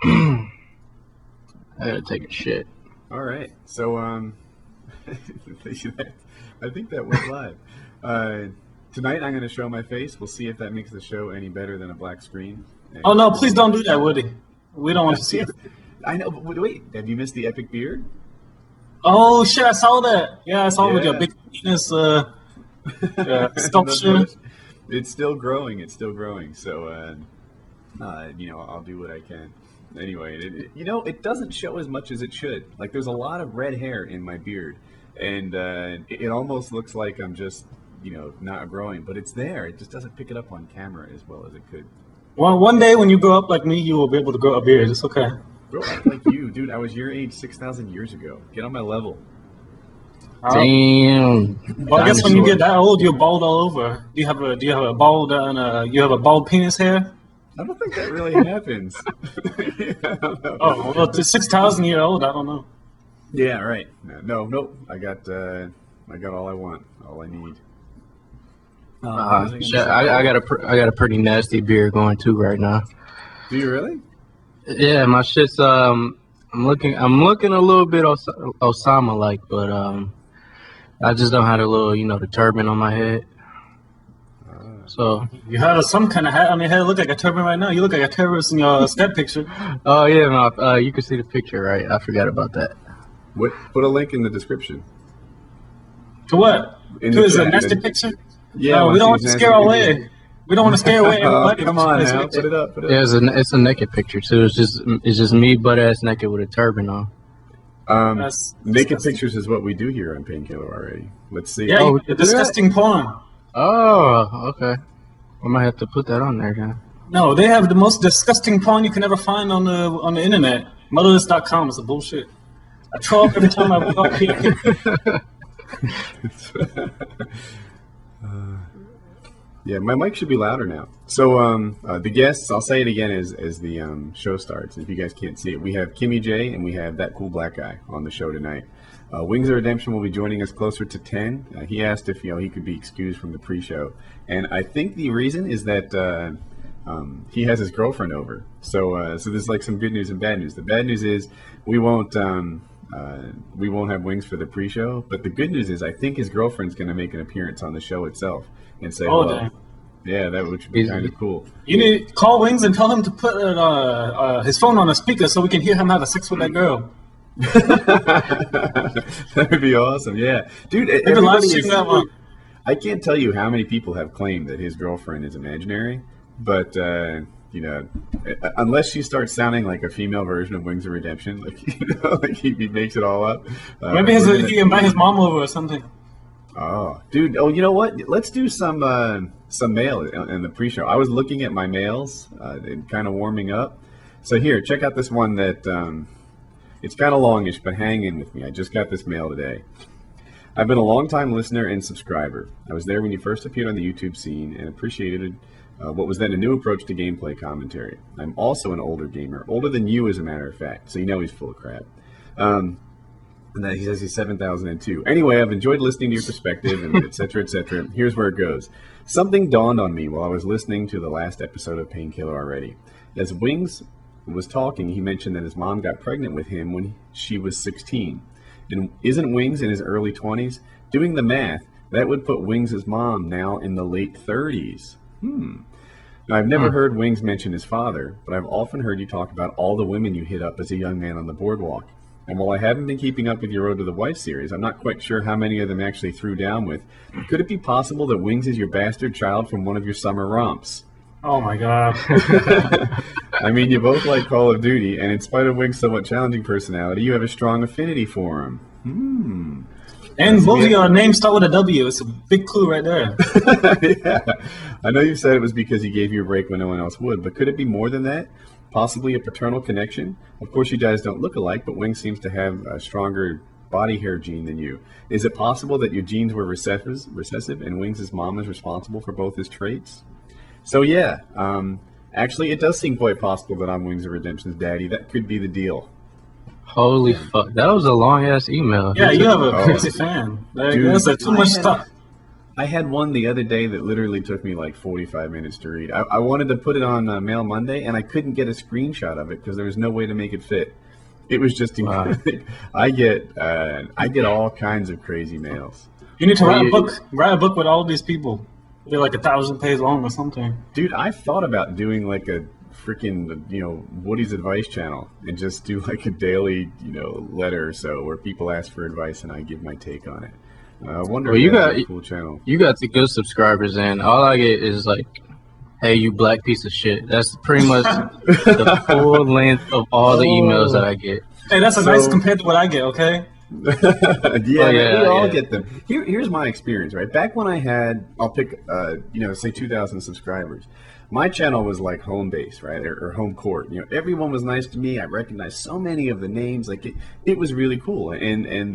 I gotta take a shit. All right. So, I think that went live. Tonight I'm going to show my face. We'll see if that makes the show any better than a black screen. And Oh no! Please don't do that, Woody. We don't want to see it. I know, but wait. Have you missed the epic beard? Oh shit! I saw that. Yeah, I saw with your big penis sculpture. It's still growing. It's still growing. So, I'll do what I can. Anyway, it doesn't show as much as it should. Like, there's a lot of red hair in my beard, and it almost looks like I'm just, not growing, but it's there. It just doesn't pick it up on camera as well as it could. Well, one day when you grow up like me, you will be able to grow a beard. It's okay. Grow up like you, dude. I was your age 6,000 years ago. Get on my level. Damn. Well, I guess when you get that old, you're bald all over. Do you have a bald penis hair? I don't think that really happens. Oh, well, to 6,000 year old, I don't know. Yeah, right. Nope. I got all I want, all I need. Shit, I got a pretty nasty beard going too right now. Do you really? Yeah, my shit's I'm looking a little bit Osama like, but I just don't have the little the turban on my head. So you have some kind of hat on your head. Look like a turban right now. You look like a terrorist in your step picture. Oh yeah, no, you can see the picture, right? I forgot about that. What? Put a link in the description. To what? To his nested picture? Yeah, no, we don't want to scare away. We don't want to scare away everybody. Come on now, put it up. Yeah, it's a naked picture too. It's just me butt ass naked with a turban on. Naked pictures is what we do here on Painkiller already. Let's see. Yeah, disgusting porn. Oh, okay. I might have to put that on there, then. No, they have the most disgusting porn you can ever find on the internet. Motherless.com is a bullshit. I troll up every time I walk here. Yeah, my mic should be louder now. So the guests, I'll say it again as the show starts. If you guys can't see it, we have KimmyJ and we have ThatCoolBlackGuy on the show tonight. Wings of Redemption will be joining us closer to 10. He asked if he could be excused from the pre-show, and I think the reason is that he has his girlfriend over. So there's like some good news and bad news. The bad news is we won't have Wings for the pre-show, but the good news is I think his girlfriend's going to make an appearance on the show itself and say hello. Dang. Yeah, that would be kind of cool. You need to call Wings and tell him to put his phone on a speaker so we can hear him have a sex with that girl. That would be awesome. Yeah, dude. I can't tell you how many people have claimed that his girlfriend is imaginary, but unless she starts sounding like a female version of Wings of Redemption, like he makes it all up. Maybe he invite his mom over or something. Oh, dude. Oh, you know what? Let's do some mail in the pre-show. I was looking at my mails and kind of warming up. So here, check out this one that it's kind of longish, but hang in with me. I just got this mail today. I've been a long-time listener and subscriber. I was there when you first appeared on the YouTube scene and appreciated what was then a new approach to gameplay commentary. I'm also an older gamer, older than you, as a matter of fact. So he's full of crap. And that he says he's 7,002. Anyway, I've enjoyed listening to your perspective, and et cetera, et cetera. Here's where it goes. Something dawned on me while I was listening to the last episode of Painkiller already. As Wings was talking, he mentioned that his mom got pregnant with him when she was 16. And isn't Wings in his early 20s? Doing the math, that would put Wings' mom now in the late 30s. Now, I've never heard Wings mention his father, but I've often heard you talk about all the women you hit up as a young man on the boardwalk. And while I haven't been keeping up with your Road to the Wife series, I'm not quite sure how many of them actually threw down with. Could it be possible that Wings is your bastard child from one of your summer romps? Oh my god. I mean, you both like Call of Duty, and in spite of Wings' somewhat challenging personality, you have a strong affinity for him. And both of your names start with a W. It's a big clue right there. Yeah. I know you said it was because he gave you a break when no one else would, but could it be more than that? Possibly a paternal connection? Of course, you guys don't look alike, but Wings seems to have a stronger body hair gene than you. Is it possible that your genes were recessive and Wings' mom is responsible for both his traits? So yeah, actually, it does seem quite possible that I'm Wings of Redemption's daddy. That could be the deal. Holy fuck. That was a long-ass email. Yeah, you have a crazy fan. Dude, that's too much stuff. I had one the other day that literally took me like 45 minutes to read. I wanted to put it on Mail Monday, and I couldn't get a screenshot of it because there was no way to make it fit. It was just incredible. I get all kinds of crazy mails. You need to write a book. Write a book with all these people. They're like 1,000 pages long or something. Dude, I thought about doing like a freaking, Woody's advice channel and just do like a daily, letter or so where people ask for advice and I give my take on it. I wonder if that's a cool channel. You got the good subscribers, and all I get is like, "Hey, you black piece of shit." That's pretty much the full length of all the emails that I get. Hey, that's nice compared to what I get. Okay. We all get them. Here's my experience, right? Back when I had, I'll pick, say 2,000 subscribers. My channel was like home base, right, or home court. Everyone was nice to me. I recognized so many of the names. Like it was really cool, and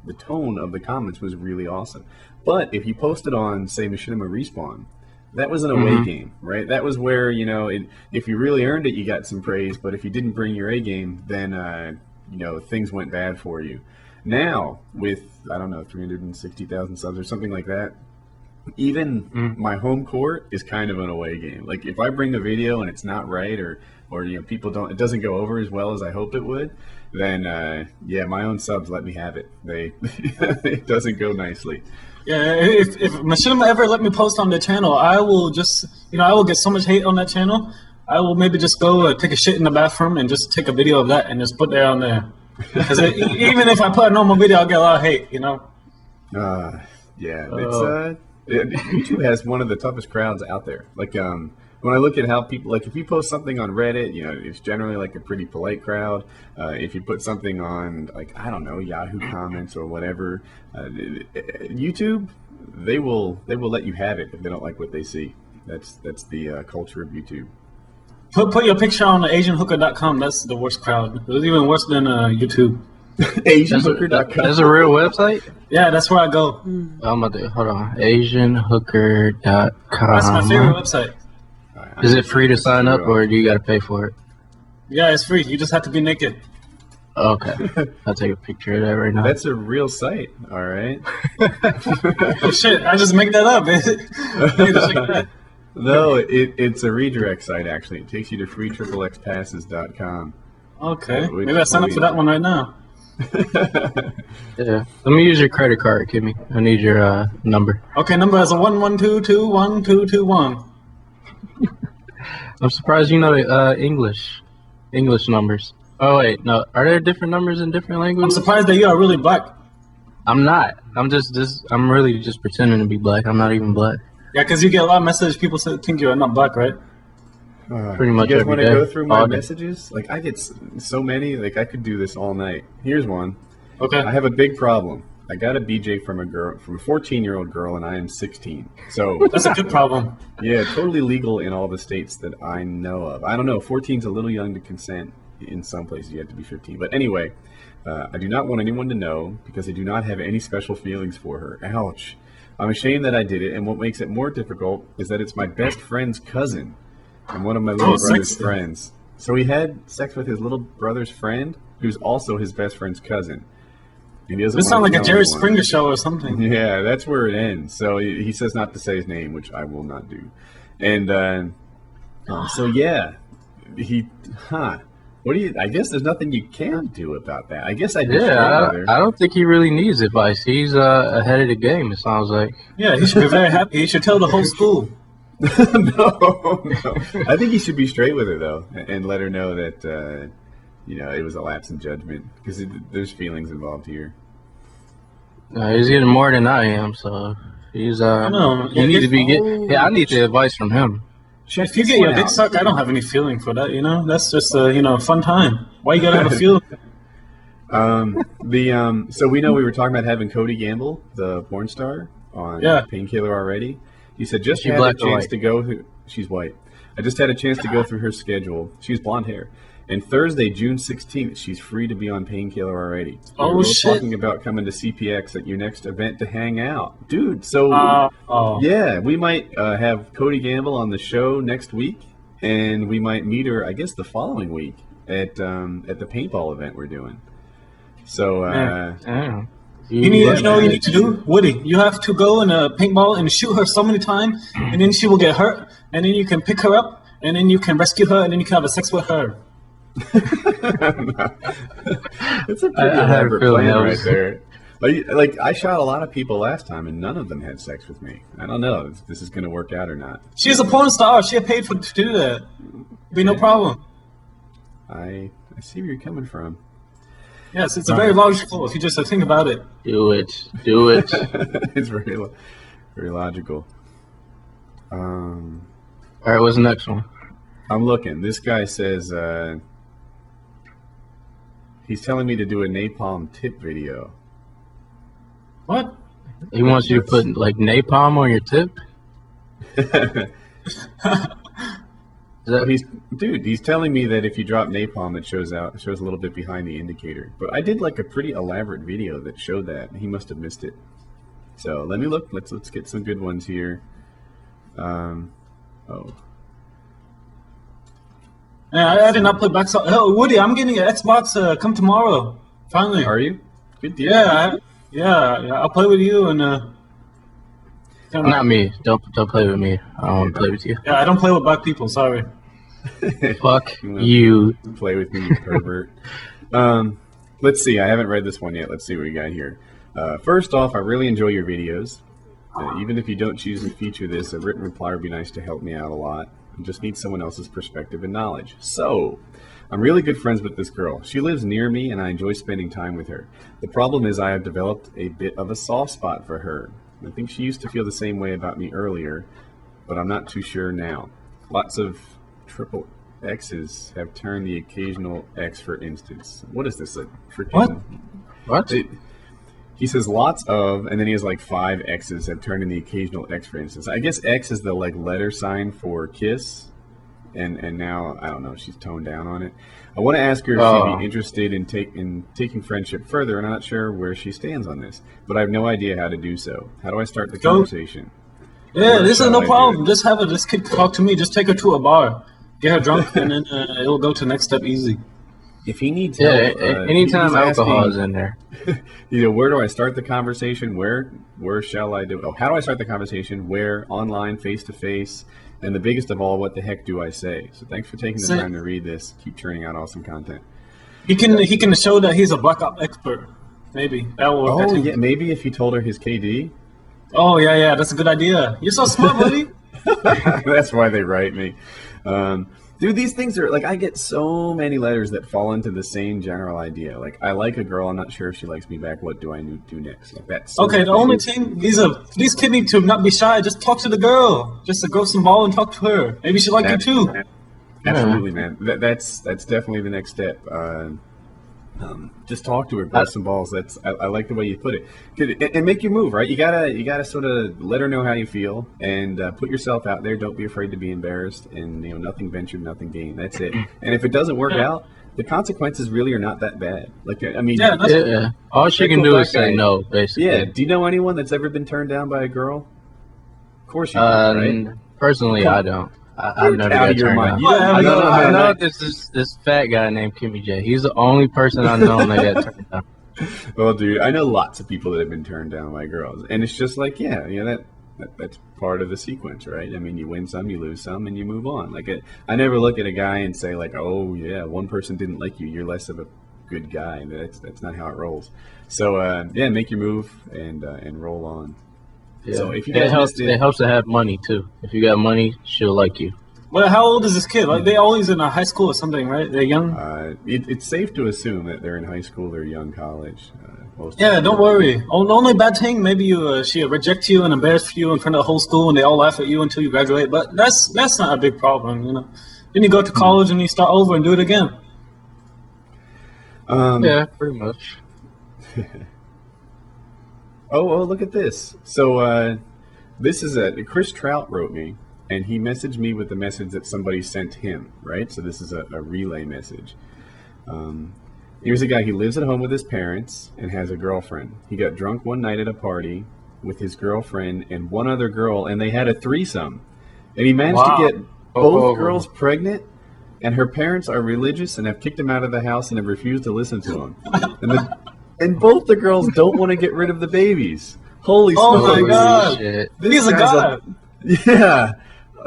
the tone of the comments was really awesome. But if you posted on, say, Machinima Respawn, that was an away game, right? That was where if you really earned it, you got some praise. But if you didn't bring your A game, then things went bad for you. Now, with, 360,000 subs or something like that, even my home court is kind of an away game. Like, if I bring a video and it's not right or it doesn't go over as well as I hope it would, then, my own subs let me have it. It doesn't go nicely. Yeah, if Machinima ever let me post on their channel, I will just, I will get so much hate on that channel. I will maybe just go take a shit in the bathroom and just take a video of that and just put that on there. Because even if I put a normal video, I'll get a lot of hate, YouTube has one of the toughest crowds out there. Like, when I look at how people, like, if you post something on Reddit, it's generally like a pretty polite crowd. If you put something on, like, Yahoo comments or whatever, YouTube, they will let you have it if they don't like what they see. That's the culture of YouTube. Put your picture on AsianHooker.com. That's the worst crowd. It's even worse than YouTube. AsianHooker.com. That's a real website? Yeah, that's where I go. I'm about to, hold on. AsianHooker.com. That's my favorite website. Is it free to sign up, or do you got to pay for it? Yeah, it's free. You just have to be naked. Okay. I'll take a picture of that right now. That's a real site. All right. Oh, shit. I just make that up. No, it's a redirect site, actually. It takes you to freexxpasses.com. Okay. Maybe I sign up for that one right now. Yeah. Let me use your credit card, Kimmy. I need your number. Okay, number is 112212221. I'm surprised you know the English numbers. Oh, wait. No. Are there different numbers in different languages? I'm surprised that you are really black. I'm not. I'm really just pretending to be black. I'm not even black. Yeah, because you get a lot of messages. People think you're not black, right? Pretty much you guys every want to day. go through my messages? Like, I get so many. Like, I could do this all night. Here's one. Okay. I have a big problem. I got a BJ from a 14-year-old girl, and I am 16. So that's a good problem. Yeah, totally legal in all the states that I know of. I don't know. 14's a little young to consent. In some places, you have to be 15. But anyway, I do not want anyone to know because I do not have any special feelings for her. Ouch. I'm ashamed that I did it, and what makes it more difficult is that it's my best friend's cousin and one of my little brother's friends. So he had sex with his little brother's friend, who's also his best friend's cousin. And he doesn't this sounds like a Jerry Springer show or something. Yeah, that's where it ends. So he says not to say his name, which I will not do. And so yeah, what do you? I guess there's nothing you can do about that. I guess I just I don't think he really needs advice. He's ahead of the game. It sounds like. Yeah, he should be very happy. He should tell the whole school. No. I think he should be straight with her though, and let her know that it was a lapse in judgment because there's feelings involved here. He's getting more than I am, so he's I need the advice from him. If you get your dick sucked, I don't have any feeling for that, That's just a fun time. Why you gotta have a feeling? So we know we were talking about having Cody Gamble, the porn star, on Painkiller already. He said just had a chance to go through. She's white. I just had a chance to go through her schedule. She has blonde hair. And Thursday, June 16th, she's free to be on Painkiller already. Oh, we're shit. talking about coming to CPX at your next event to hang out. Dude, so, yeah, we might have Cody Gamble on the show next week, and we might meet her, I guess, the following week at the paintball event we're doing. So, You know what you need to do, Woody. You have to go in a paintball and shoot her so many times, and then she will get hurt, and then you can pick her up, and then you can rescue her, and then you can have a sex with her. It's a pretty elaborate plan right there. Like I shot a lot of people last time, and none of them had sex with me. I don't know if this is going to work out or not. She's a porn star. She had paid to do that. Be no problem. I see where you're coming from. Yes, it's a very logical if you just think about it. Do it. Do it. It's very logical. All right, what's the next one? I'm looking. This guy says he's telling me to do a napalm tip video. What? He wants you to put like napalm on your tip? He's telling me that if you drop napalm, it shows a little bit behind the indicator. But I did like a pretty elaborate video that showed that. He must have missed it. So let me look. Let's get some good ones here. Yeah, I did not play back. Oh, Woody, I'm getting an Xbox. Come tomorrow. Finally. Are you? Good deal. Yeah. I'll play with you and. Not me. Don't play with me. I don't want to play with you. Yeah, I don't play with black people. Sorry. Fuck you. Play with me, you pervert. Let's see. I haven't read this one yet. Let's see what we got here. First off, I really enjoy your videos. Even if you don't choose to feature this, a written reply would be nice to help me out a lot. I just need someone else's perspective and knowledge. So, I'm really good friends with this girl. She lives near me, and I enjoy spending time with her. The problem is I have developed a bit of a soft spot for her. I think she used to feel the same way about me earlier, but I'm not too sure now. Lots of triple X's have turned the occasional X, for instance. What is this? A freaking... What? He says lots of, and then he has like 5 X's have turned in the occasional X, for instance. I guess X is the like letter sign for kiss, and now I don't know. She's toned down on it. I want to ask her if she'd be interested in taking friendship further, and I'm not sure where she stands on this, but I have no idea how to do so. How do I start the conversation? Yeah, this is no problem. Just have this kid talk to me. Just take her to a bar, get her drunk, and then it'll go to the next step easy. If he needs help, anytime alcohol is in there. Where do I start the conversation? Where shall I do it? How do I start the conversation? Where? Online, face to face? And the biggest of all, what the heck do I say? So thanks for taking the time to read this. Keep churning out awesome content. He can show that he's a black op expert. Maybe that will work. Oh yeah, maybe if he told her his KD. Oh yeah, that's a good idea. You're so smart, buddy. That's why they write me. Dude, these things are like, I get so many letters that fall into the same general idea. Like, I like a girl, I'm not sure if she likes me back. What do I do next? Like that's okay. The only thing these kids need to not be shy. Just talk to the girl. Just to grow some ball and talk to her. Maybe she like you too. Absolutely, man. That's definitely the next step. Just talk to her, grow some balls. I like the way you put it. And make your move, right? You gotta sort of let her know how you feel and put yourself out there. Don't be afraid to be embarrassed. And nothing ventured, nothing gained. That's it. And if it doesn't work out, the consequences really are not that bad. Like I mean, all she can do is say no, basically. Yeah. Do you know anyone that's ever been turned down by a girl? Of course you do, right? Personally, I don't. I've never got turned down. I know this fat guy named KimmyJ. He's the only person I know that got turned down. Well, dude, I know lots of people that have been turned down by girls, and it's just like, that's part of the sequence, right? I mean, you win some, you lose some, and you move on. Like, I never look at a guy and say like, oh yeah, one person didn't like you, you're less of a good guy. That's not how it rolls. So make your move and roll on. Yeah. So if you guys it helps to have money too. If you got money, she'll like you. Well, how old is this kid? Like, they always in a high school or something, right? They're young. It's safe to assume that they're in high school or young college. Don't worry. The only bad thing, maybe she'll reject you and embarrass you in front of the whole school, and they all laugh at you until you graduate. But that's not a big problem, Then you go to college and you start over and do it again. Yeah, pretty much. Oh, look at this. So this is Chris Trout wrote me, and he messaged me with the message that somebody sent him, right? So this is a relay message. Here's a guy, he lives at home with his parents and has a girlfriend. He got drunk one night at a party with his girlfriend and one other girl, and they had a threesome. And he managed to get both girls pregnant, and her parents are religious and have kicked him out of the house and have refused to listen to him. and both the girls don't want to get rid of the babies. Holy Oh smokes! my God. Shit. He's a guy's god. Yeah.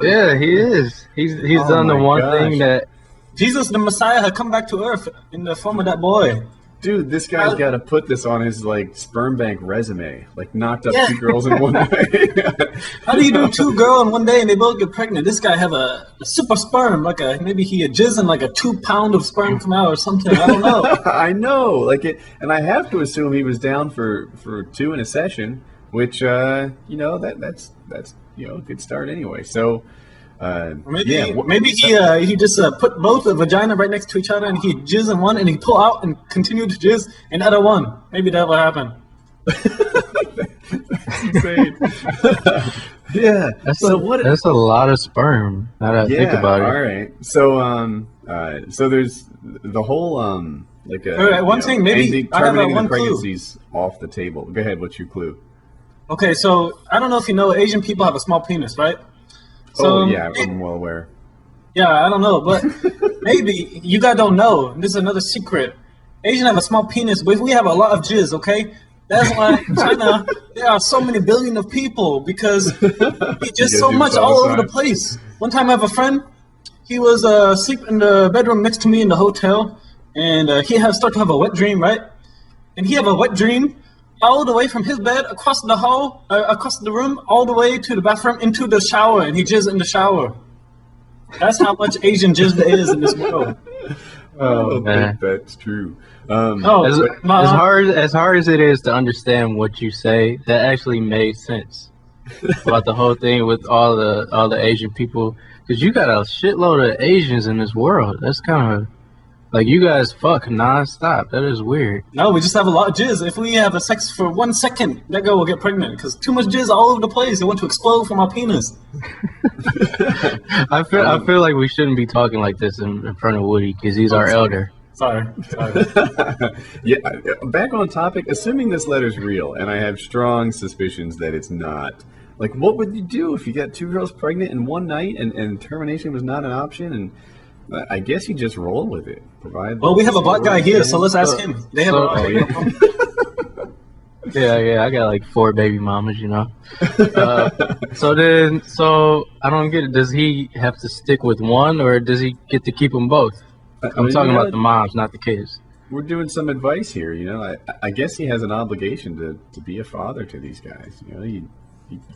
Yeah, he is. He's Oh done the my one gosh. thing that. Jesus, the Messiah, had come back to earth in the form of that boy. Dude, this guy's got to put this on his like sperm bank resume. Like knocked up Yeah. 2 girls in one day. How do you do 2 girls in one day and they both get pregnant? This guy have a super sperm, like maybe he had jizz and like a 2 pound of sperm come out or something. I don't know. I know, like it, and I have to assume he was down for 2 in a session, which you know that's you know a good start anyway. So Maybe yeah, maybe he just put both the vagina right next to each other and he jizz in one and he pull out and continue to jizz in the other one. Maybe that will happen. insane. Yeah. That's a lot of sperm. Now that I think about it. All right. So so there's the whole like All right, one thing, maybe I have terminating one the clue. pregnancies off the table. Go ahead. What's your clue? Okay, so I don't know if you know, Asian people have a small penis, right? So, Oh yeah, I'm well aware. Yeah, I don't know, but maybe you guys don't know. This is another secret. Asians have a small penis, but we have a lot of jizz. Okay, that's why in China there are so many billion of people because he just so much all over the place. One time I have a friend. He was sleeping in the bedroom next to me in the hotel, and he started to have a wet dream, right? And he have a wet dream all the way from his bed across the hall, across the room, all the way to the bathroom into the shower, and he jizzed in the shower. That's how much Asian jizz there is in this world. I don't man. think that's true. As hard as it is to understand what you say, that actually made sense about the whole thing with all the Asian people, because you got a shitload of Asians in this world. That's kind of like you guys fuck nonstop. That is weird. No, we just have a lot of jizz. If we have a sex for 1 second, that girl will get pregnant because too much jizz all over the place. It want to explode from our penis. I feel like we shouldn't be talking like this in front of Woody because he's our elder. Sorry. Yeah, back on topic. Assuming this letter's real, and I have strong suspicions that it's not. Like, what would you do if you got 2 girls pregnant in one night and termination was not an option? And I guess you just roll with it. Well, we have a black guy here, so let's ask him. They have Yeah, I got like 4 baby mamas, you know. So I don't get it. Does he have to stick with one, or does he get to keep them both? I'm talking about the moms, not the kids. We're doing some advice here, you know. I guess he has an obligation to be a father to these guys. You know, you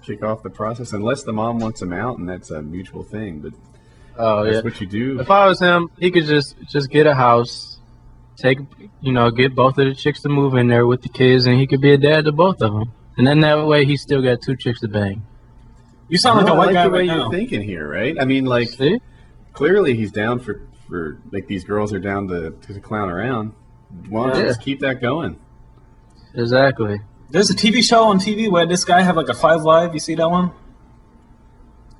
kick off the process unless the mom wants him out, and that's a mutual thing. But that's what you do. If I was him, he could just get a house, get both of the chicks to move in there with the kids, and he could be a dad to both of them. And then that way, he still got 2 chicks to bang. You sound like a white guy the way right you're now. thinking here, right? I mean, like, See? Clearly he's down for like these girls are down to clown around. Why don't you just keep that going? Exactly. There's a TV show on TV where this guy have like a 5 wife. You see that one?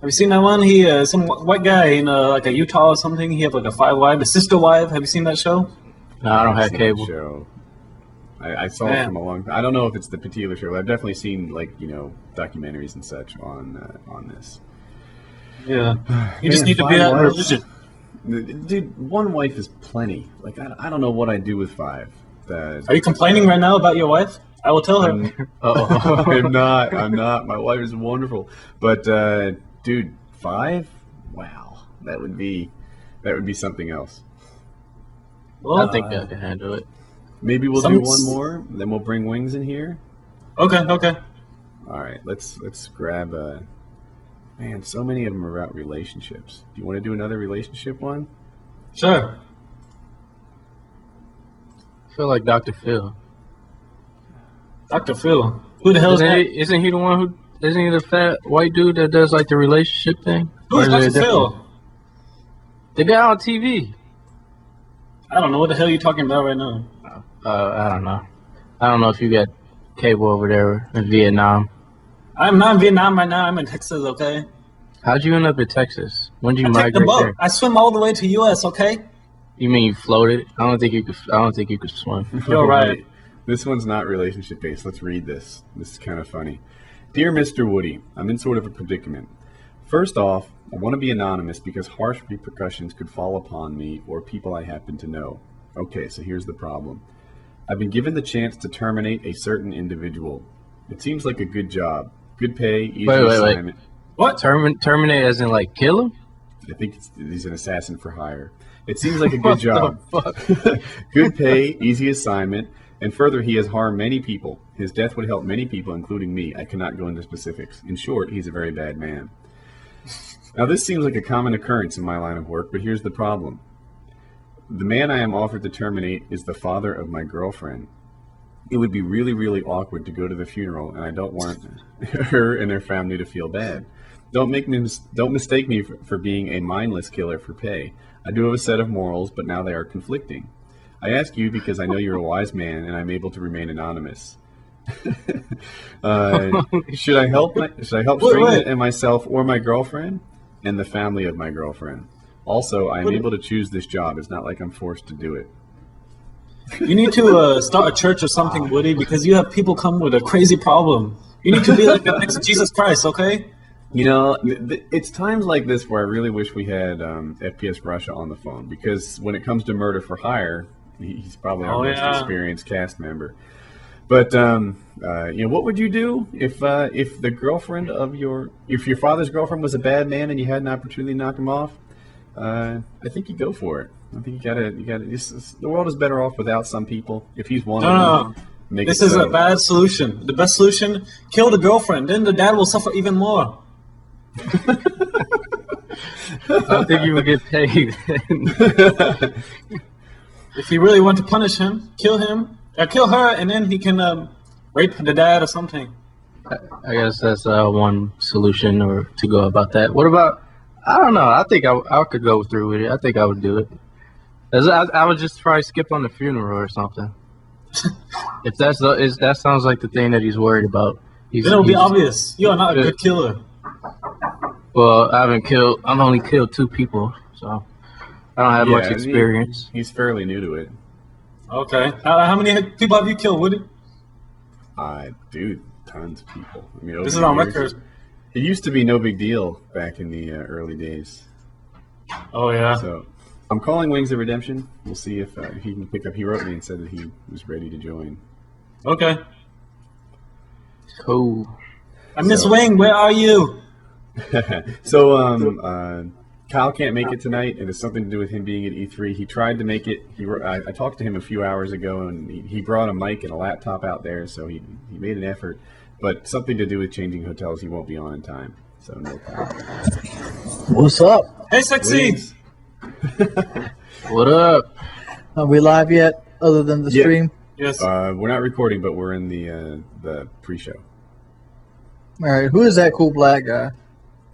Have you seen that one? He some white guy in like a Utah or something. He have like a 5 wife, a sister wife. Have you seen that show? No, I don't have Seen cable. that show. I saw it from a long time. I don't know if it's the particular show, but I've definitely seen documentaries and such on this. Yeah. You just need to be that religion. Dude, 1 wife is plenty. Like I don't know what I'd do with 5. Are you complaining right now about your wife? I will tell her. I'm not. My wife is wonderful. But dude, 5? Wow. That would be something else. Well, I think I can handle it. Maybe we'll do one more, then we'll bring Wings in here. Okay. All right, let's grab man, so many of them are about relationships. Do you want to do another relationship one? Sure. I feel like Dr. Phil. Dr. Phil. Who the hell is that? Isn't he the one who? Isn't he the fat white dude that does like the relationship thing? Who's Dr. Phil? The guy on TV. I don't know what the hell you're talking about right now. I don't know. I don't know if you got cable over there in Vietnam. I'm not in Vietnam right now. I'm in Texas, okay? How'd you end up in Texas? When did you I take the migrate boat. there? I swim all the way to U.S., okay? You mean you floated? I don't think you could swim. You're right. This one's not relationship based. Let's read this. This is kind of funny. Dear Mr. Woody, I'm in sort of a predicament. First off, I want to be anonymous because harsh repercussions could fall upon me or people I happen to know. Okay, so here's the problem. I've been given the chance to terminate a certain individual. It seems like a good job. Good pay, easy assignment. What? Terminate as in like kill him? I think he's an assassin for hire. It seems like a good job. Good pay, easy assignment, and further, he has harmed many people. His death would help many people, including me. I cannot go into specifics. In short, he's a very bad man. Now, this seems like a common occurrence in my line of work, but here's the problem. The man I am offered to terminate is the father of my girlfriend. It would be really, really awkward to go to the funeral, and I don't want her and her family to feel bad. Don't mistake me for being a mindless killer for pay. I do have a set of morals, but now they are conflicting. I ask you because I know you're a wise man, and I'm able to remain anonymous. Should I help Shringa and myself or my girlfriend and the family of my girlfriend? Also, I am able to choose this job. It's not like I'm forced to do it. You need to start a church or something, Woody, because you have people come with a crazy problem. You need to be like the next Jesus Christ, okay? You know, it's times like this where I really wish we had FPS Russia on the phone, because when it comes to murder for hire, he's probably our most experienced cast member. But what would you do if the girlfriend of your father's girlfriend was a bad man and you had an opportunity to knock him off? I think you go for it. I think you gotta. The world is better off without some people. If he's one of them, this is a bad solution. The best solution: kill the girlfriend. Then the dad will suffer even more. I think you would get paid. If you really want to punish him, kill him. Kill her, and then he can rape the dad or something. I guess that's one solution or to go about that. What about? I don't know. I think I could go through with it. I think I would do it. I would just probably skip on the funeral or something. If that sounds like the thing that he's worried about. Then it'll be obvious. You are not a good killer. Well, I've only killed 2 people, so I don't have much experience. He's fairly new to it. Okay. How many people have you killed, Woody? Dude, tons of people. I mean, this is on record. It used to be no big deal back in the early days. Oh, yeah. So I'm calling Wings of Redemption. We'll see if he can pick up. He wrote me and said that he was ready to join. Okay. Cool. I miss Wing. Where are you? So Kyle can't make it tonight, and it's something to do with him being at E3. He tried to make it. I talked to him a few hours ago, and he brought a mic and a laptop out there, so he made an effort. But something to do with changing hotels, he won't be on in time. So no problem. What's up? Hey, sexy. What up? Are we live yet, other than the stream? Yes. We're not recording, but we're in the pre-show. All right. Who is that cool black guy?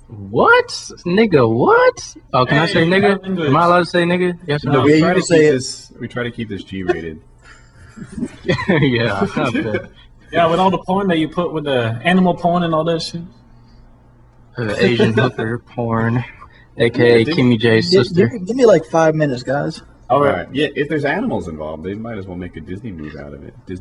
What? Nigga, what? Oh, can I say nigga? Am I allowed to say nigga? Yes or no? We try to keep this G-rated. Yeah, I bet. Yeah, with all the porn that you put with the animal porn and all that shit. Asian hooker porn, a.k.a. KimmyJ's sister. Give me like 5 minutes, guys. All right. Yeah, if there's animals involved, they might as well make a Disney movie out of it. It's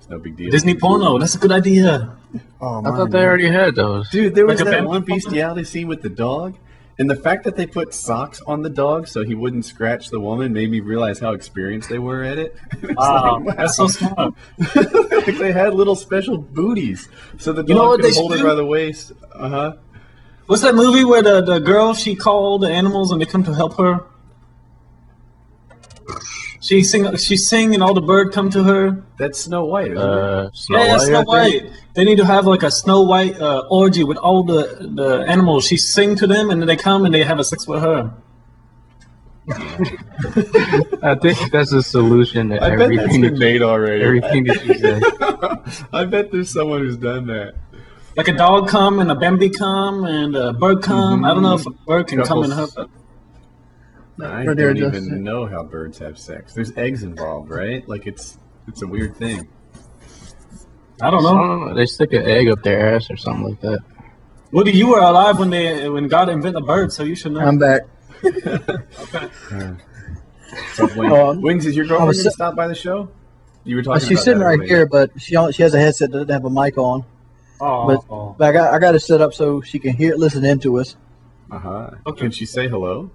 no big deal. Disney porno. That's a good idea. Oh, I thought they already had those. Dude, there was Like that one bestiality scene with the dog, and the fact that they put socks on the dog so he wouldn't scratch the woman made me realize how experienced they were at it. Wow, that's so smart. Like they had little special booties so the dog could hold her by the waist. What's that movie where the girl, she called the animals and they come to help her? She sing and all the birds come to her. That's Snow White, isn't it? Snow White. They need to have like a Snow White orgy with all the animals. She sing to them and then they come and they have a sex with her. I think that's a solution to everything that's been made already. Everything that you said. I bet there's someone who's done that. Like a dog come and a Bambi come and a bird come. I don't know if a bird can come in her. I don't even know how birds have sex. There's eggs involved, right? Like it's a weird thing. I don't know. They stick an egg up their ass or something like that. Woody, you were alive when God invented a bird, so you should know. I'm back. Okay. Wings, is your girlfriend going to stop by the show? You were talking. She's sitting right here, but she has a headset that doesn't have a mic on. But I got it set up so she can listen into us. Okay. Can she say hello?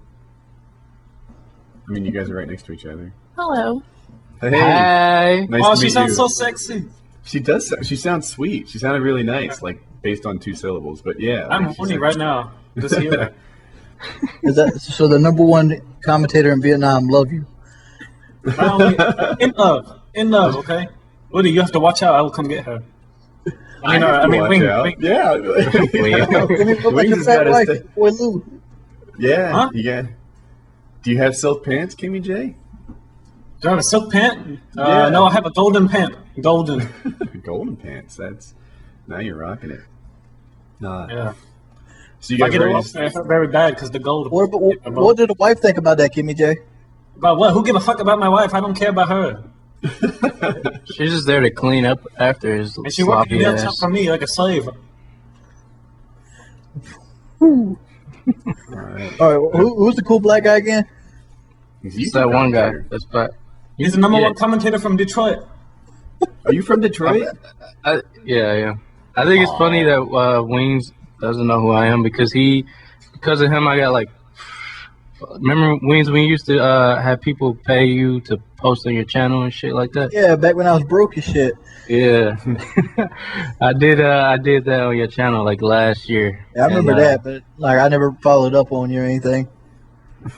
I mean, you guys are right next to each other. Hello. Hey. Nice Oh, to she meet sounds you. so sexy. She does. She sounds sweet. She sounded really nice, like based on 2 syllables. But yeah, I'm like, horny right now. Just hear that. Is that so? The number one commentator in Vietnam love you. In love, okay? Woody, you have to watch out. I will come get her. I have to watch Wing, out. Wing. Yeah. Give me look like Wings a has fat gotta wife, stay- boy Lou. Yeah. Huh? Yeah. Do you have silk pants, KimmyJ? Do I have a silk pant? Yeah. No, I have a golden pant. Golden. Golden pants. That's now you're rocking it. Yeah. So you If I guys get it ready? off, I hurt very bad because the gold. What did the wife think about that, KimmyJ? About what? Who give a fuck about my wife? I don't care about her. She's just there to clean up after his And she working sloppy nail shop ass. for me like a slave. All right. All right, who's the cool black guy again? It's that one guy. That's bad. He's the number Yeah. one commentator from Detroit. Are you from Detroit? Yeah. I think it's funny that Wings doesn't know who I am because of him, I got like. Remember, Wings, when you used to have people pay you to post on your channel and shit like that? Yeah, back when I was broke as shit. Yeah. I did that on your channel like last year. Yeah, I remember that, but like I never followed up on you or anything.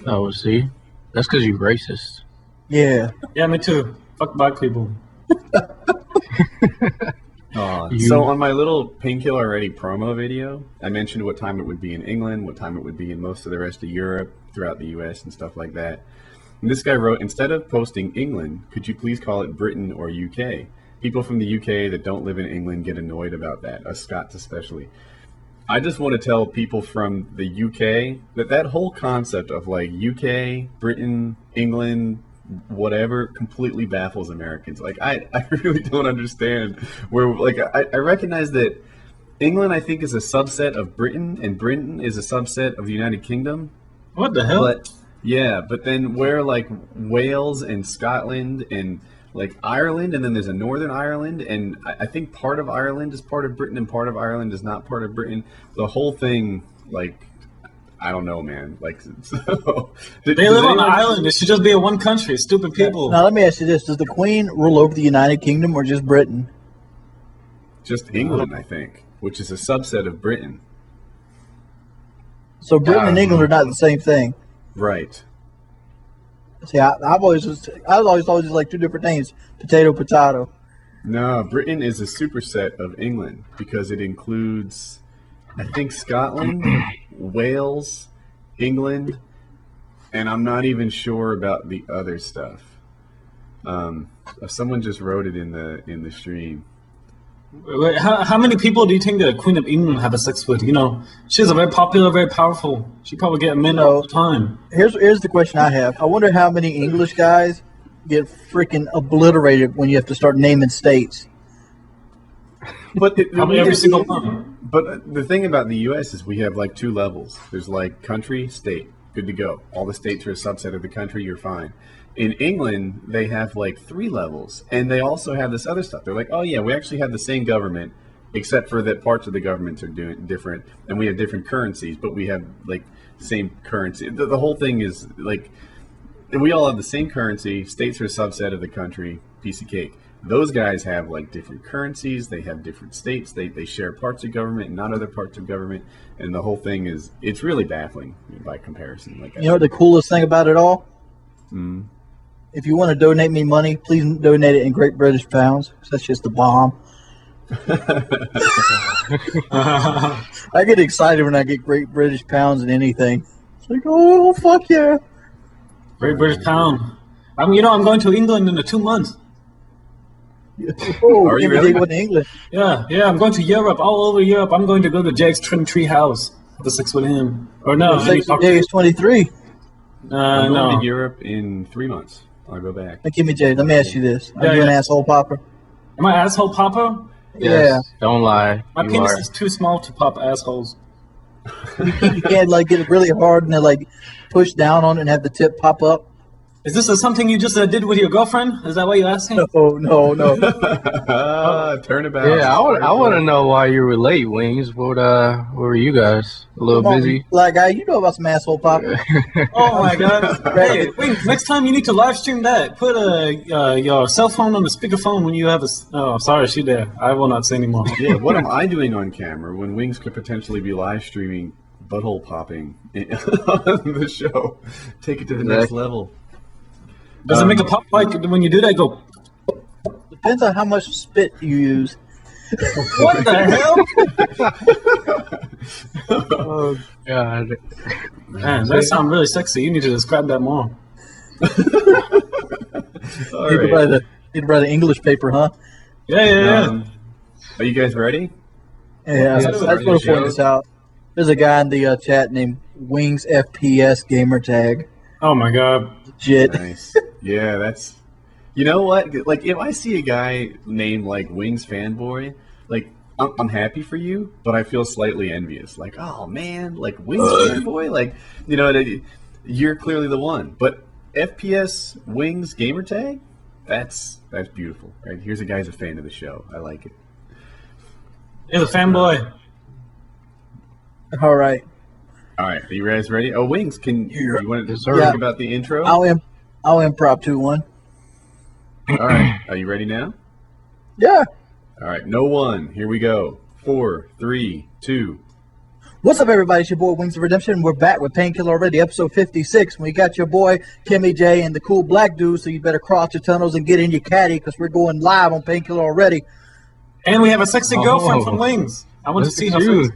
Oh, see? That's because you're racist. Yeah. Yeah, me too. Fuck black people. So on my little Painkiller Already promo video, I mentioned what time it would be in England, what time it would be in most of the rest of Europe, throughout the US and stuff like that. And this guy wrote, instead of posting England, could you please call it Britain or UK? People from the UK that don't live in England get annoyed about that, us Scots especially. I just want to tell people from the UK that whole concept of like UK, Britain, England, whatever completely baffles Americans. Like I really don't understand where like I recognize that England I think is a subset of Britain and Britain is a subset of the United Kingdom. What the hell? But yeah, but then where like Wales and Scotland and like Ireland and then there's a Northern Ireland and I think part of Ireland is part of Britain and part of Ireland is not part of Britain. The whole thing like I don't know, man. Like, so, they live on an island. It should just be a one country. Stupid people. Now let me ask you this: does the Queen rule over the United Kingdom or just Britain? Just England, I think, which is a subset of Britain. So Britain and England are not the same thing. Right. See, I've always thought just like two different names: potato, potato. No, Britain is a superset of England because it includes, I think, Scotland, Wales, England, and I'm not even sure about the other stuff. Someone just wrote it in the stream. Wait, how many people do you think the Queen of England have a sex with? You know, she's a very popular, very powerful. She probably get men all the time. Here's the question I have. I wonder how many English guys get freaking obliterated when you have to start naming states. But Probably every single one. But the thing about the U.S. is we have like 2 levels. There's like country, state, good to go. All the states are a subset of the country, you're fine. In England, they have like 3 levels, and they also have this other stuff. They're like, oh yeah, we actually have the same government, except for that parts of the governments are doing different, and we have different currencies, but we have like same currency. The whole thing is like, we all have the same currency. States are a subset of the country, piece of cake. Those guys have like different currencies. They have different states. They share parts of government and not other parts of government. And the whole thing is, it's really baffling by comparison. Like, You know what the coolest thing about it all? Mm. If you want to donate me money, please donate it in Great British pounds. 'Cause that's just the bomb. I get excited when I get Great British pounds in anything. It's like, oh fuck yeah! Great British pound. I'm going to England in 2 months. Oh, Are you give me really? one in English. Yeah, I'm going to Europe, all over Europe. I'm going to go to Jake's Tree House. Have the sex with him. Or no, Sex Day is 23. I'm going no. to Europe in 3 months. I'll go back. Now, KimmyJ, let me ask you this: Are Yeah, you an yeah. asshole popper? Am I asshole popper? Yes, don't lie. My You penis are. is too small to pop assholes. You can't like get it really hard and then like push down on it and have the tip pop up. Is this something you just did with your girlfriend? Is that why you asking? No. Turn about. Yeah, I want to know why you were late, Wings. What were you guys? A little busy? Black guy, you know about some asshole popping. Oh my god. Hey, Wings, next time you need to live stream that. Put your cell phone on the speakerphone when you have a... Oh, sorry, she there. I will not say anymore. Yeah, what am I doing on camera when Wings could potentially be live streaming butthole popping on the show? Take it to the next level. Does it make a pop like when you do that? Go. Depends on how much spit you use. What the hell? Oh God! Man, that sounds really sexy. You need to describe that more. Need to write an English paper, huh? Yeah. Are you guys ready? Yeah, I just want to point this out. There's a guy in the chat named Wings FPS Gamertag. Oh my god. Legit. Nice. Yeah, that's... You know what? Like, if I see a guy named, like, Wings Fanboy, like, I'm happy for you, but I feel slightly envious. Like, oh, man, like, Wings Fanboy? Like, you know, you're clearly the one. But FPS Wings Gamertag? That's beautiful, right? Here's a guy who's a fan of the show. I like it. He's a fanboy. All right. All right, are you guys ready? Oh, Wings, you want to talk about the intro? I'll improv to one. All right, are you ready now? Yeah. All right, no one. Here we go. 4, 3, 2. What's up, everybody? It's your boy Wings of Redemption. We're back with Painkiller already, episode 56. We got your boy KimmyJ and the cool black dude, so you better cross your tunnels and get in your caddy because we're going live on Painkiller already. And we have a sexy girlfriend from Wings. I want to see her face.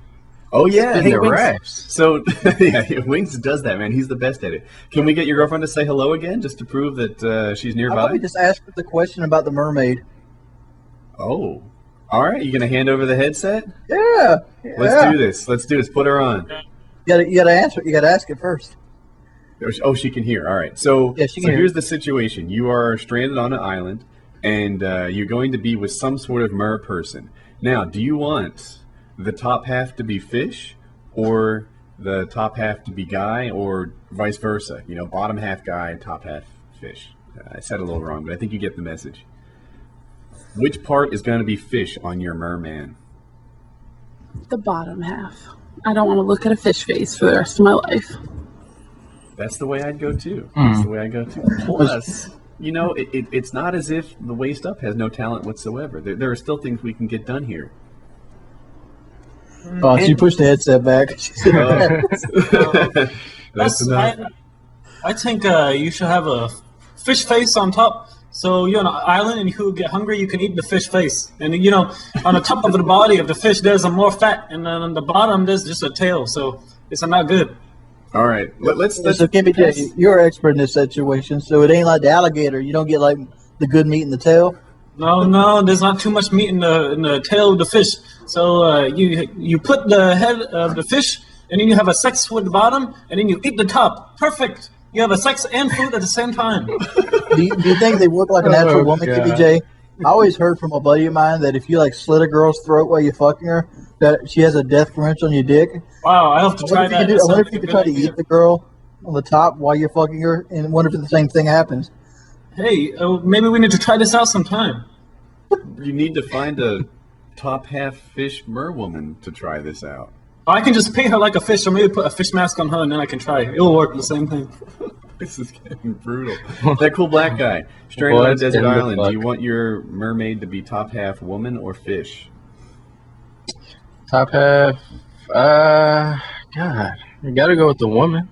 Oh, yeah. Hey, Wings. So, yeah, Wings does that, man. He's the best at it. Can we get your girlfriend to say hello again, just to prove that she's nearby? I'll probably just ask her the question about the mermaid. Oh. All right. You going to hand over the headset? Yeah. Let's do this. Put her on. You gotta answer it. You gotta ask it first. Oh, she can hear. All right. So, yeah, she can hear. Here's the situation. You are stranded on an island, and you're going to be with some sort of mer person. Now, do you want the top half to be fish, or the top half to be guy, or vice versa? You know, bottom half guy, top half fish. I said it a little wrong, but I think you get the message. Which part is going to be fish on your merman? The bottom half. I don't want to look at a fish face for the rest of my life. That's the way I'd go too. That's the way I'd go too. Plus, you know, it's not as if the waist up has no talent whatsoever. There are still things we can get done here. Oh, she pushed the headset back. That's enough. I think you should have a fish face on top. So you're on an island and you get hungry, you can eat the fish face. And, you know, on the top of the body of the fish, there's a more fat. And then on the bottom, there's just a tail. So it's not good. All right. Let's so, KimmyJ, you're an expert in this situation. So it ain't like the alligator. You don't get, like, the good meat in the tail? No, there's not too much meat in the tail of the fish. So you put the head of the fish, and then you have a sex with the bottom, and then you eat the top. Perfect. You have a sex and food at the same time. Do you think they work like a natural woman, KimmyJ? I always heard from a buddy of mine that if you like slit a girl's throat while you're fucking her, that she has a death wrench on your dick. Wow, I have to try that. I wonder if you could try to eat the girl on the top while you're fucking her, and wonder if the same thing happens. Hey, maybe we need to try this out sometime. You need to find a top half fish merwoman to try this out. I can just paint her like a fish, or maybe put a fish mask on her, and then I can try it. It'll work the same thing. This is getting brutal. That cool black guy, stranded on a desert island. Do you want your mermaid to be top half woman or fish? Top half. God, you gotta go with the woman.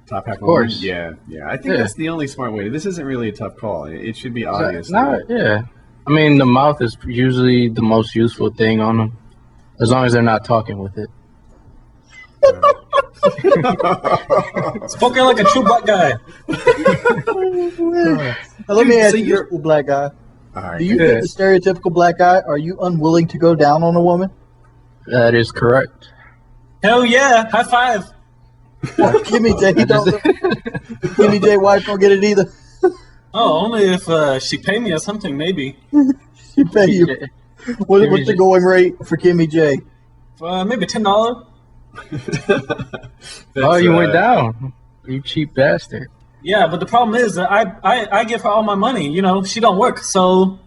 Top half, of course. Woman? Yeah. I think that's the only smart way. This isn't really a tough call. It should be obvious. Yeah. I mean, the mouth is usually the most useful thing on them, as long as they're not talking with it. Spoken like a true black guy. Now, let me ask you, you're a cool black guy. Right, do you fit the stereotypical black guy? Are you unwilling to go down on a woman? That is correct. Hell yeah! High five. KimmyJ wife don't get it either. Oh, only if she pay me or something, maybe. She pay you. What's the going rate for KimmyJ? Maybe $10. Oh, you went down. You cheap bastard. Yeah, but the problem is that I give her all my money. You know, she don't work, so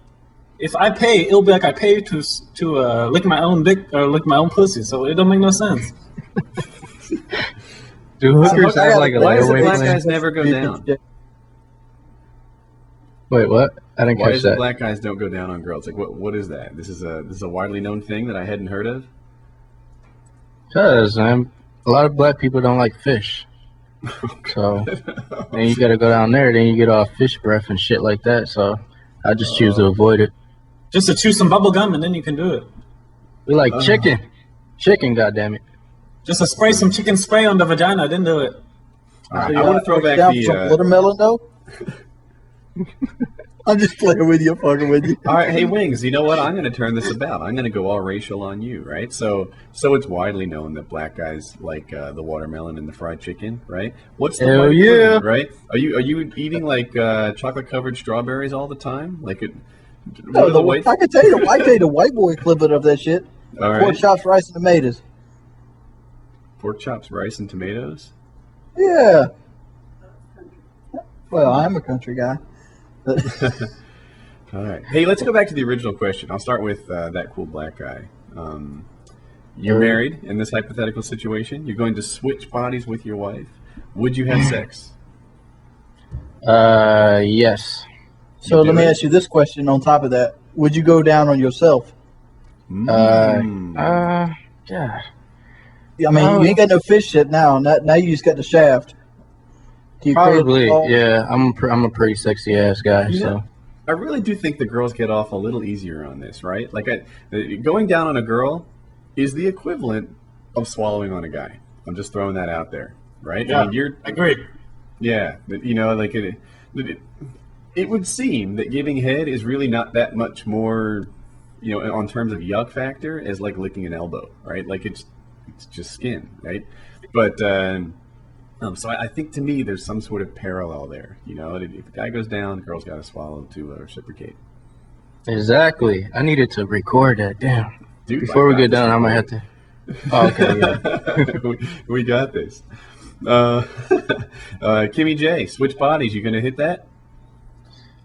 if I pay, it'll be like I pay to lick my own dick or lick my own pussy. So it don't make no sense. Do hookers have like a Why does the layaway black plan? guys never go down? Wait, what? I didn't Why catch is the that. black guys don't go down on girls? Like, what is that? This is a widely known thing that I hadn't heard of. Cause a lot of black people don't like fish. So then you gotta go down there, then you get all fish breath and shit like that. So I just choose to avoid it. Just to chew some bubble gum and then you can do it. We like chicken. Chicken, goddammit. Just to spray some chicken spray on the vagina, then do it. All right, I want to throw back the. Watermelon though. I'm just playing with you, fucking with you. All right, hey Wings, you know what? I'm going to turn this about. I'm going to go all racial on you, right? So it's widely known that black guys like the watermelon and the fried chicken, right? What's the Hell white yeah. food, right? Are you eating like chocolate covered strawberries all the time? Like it? No, I can tell you the white boy equivalent of that shit. All right. Pork chops, rice, and tomatoes. Pork chops, rice, and tomatoes. Yeah. Well, I'm a country guy. All right. Hey, let's go back to the original question. I'll start with that cool black guy. You're married in this hypothetical situation. You're going to switch bodies with your wife. Would you have sex? Yes. So let me ask you this question on top of that. Would you go down on yourself? God. I mean, you ain't got no fish shit now. Now you just got the shaft. Probably, yeah. I'm a pretty sexy ass guy, so. I really do think the girls get off a little easier on this, right? Like, going down on a girl is the equivalent of swallowing on a guy. I'm just throwing that out there, right? Yeah, I mean, I agree. Yeah, you know, like it would seem that giving head is really not that much more, you know, on terms of yuck factor as like licking an elbow, right? Like it's just skin, right? But so I think to me there's some sort of parallel there. You know, if the guy goes down, the girl's got to swallow to reciprocate. Exactly. I needed to record that. Damn. Dude, before we get done, I might have to. Oh, okay, yeah. we got this. KimmyJ, switch bodies. You gonna hit that?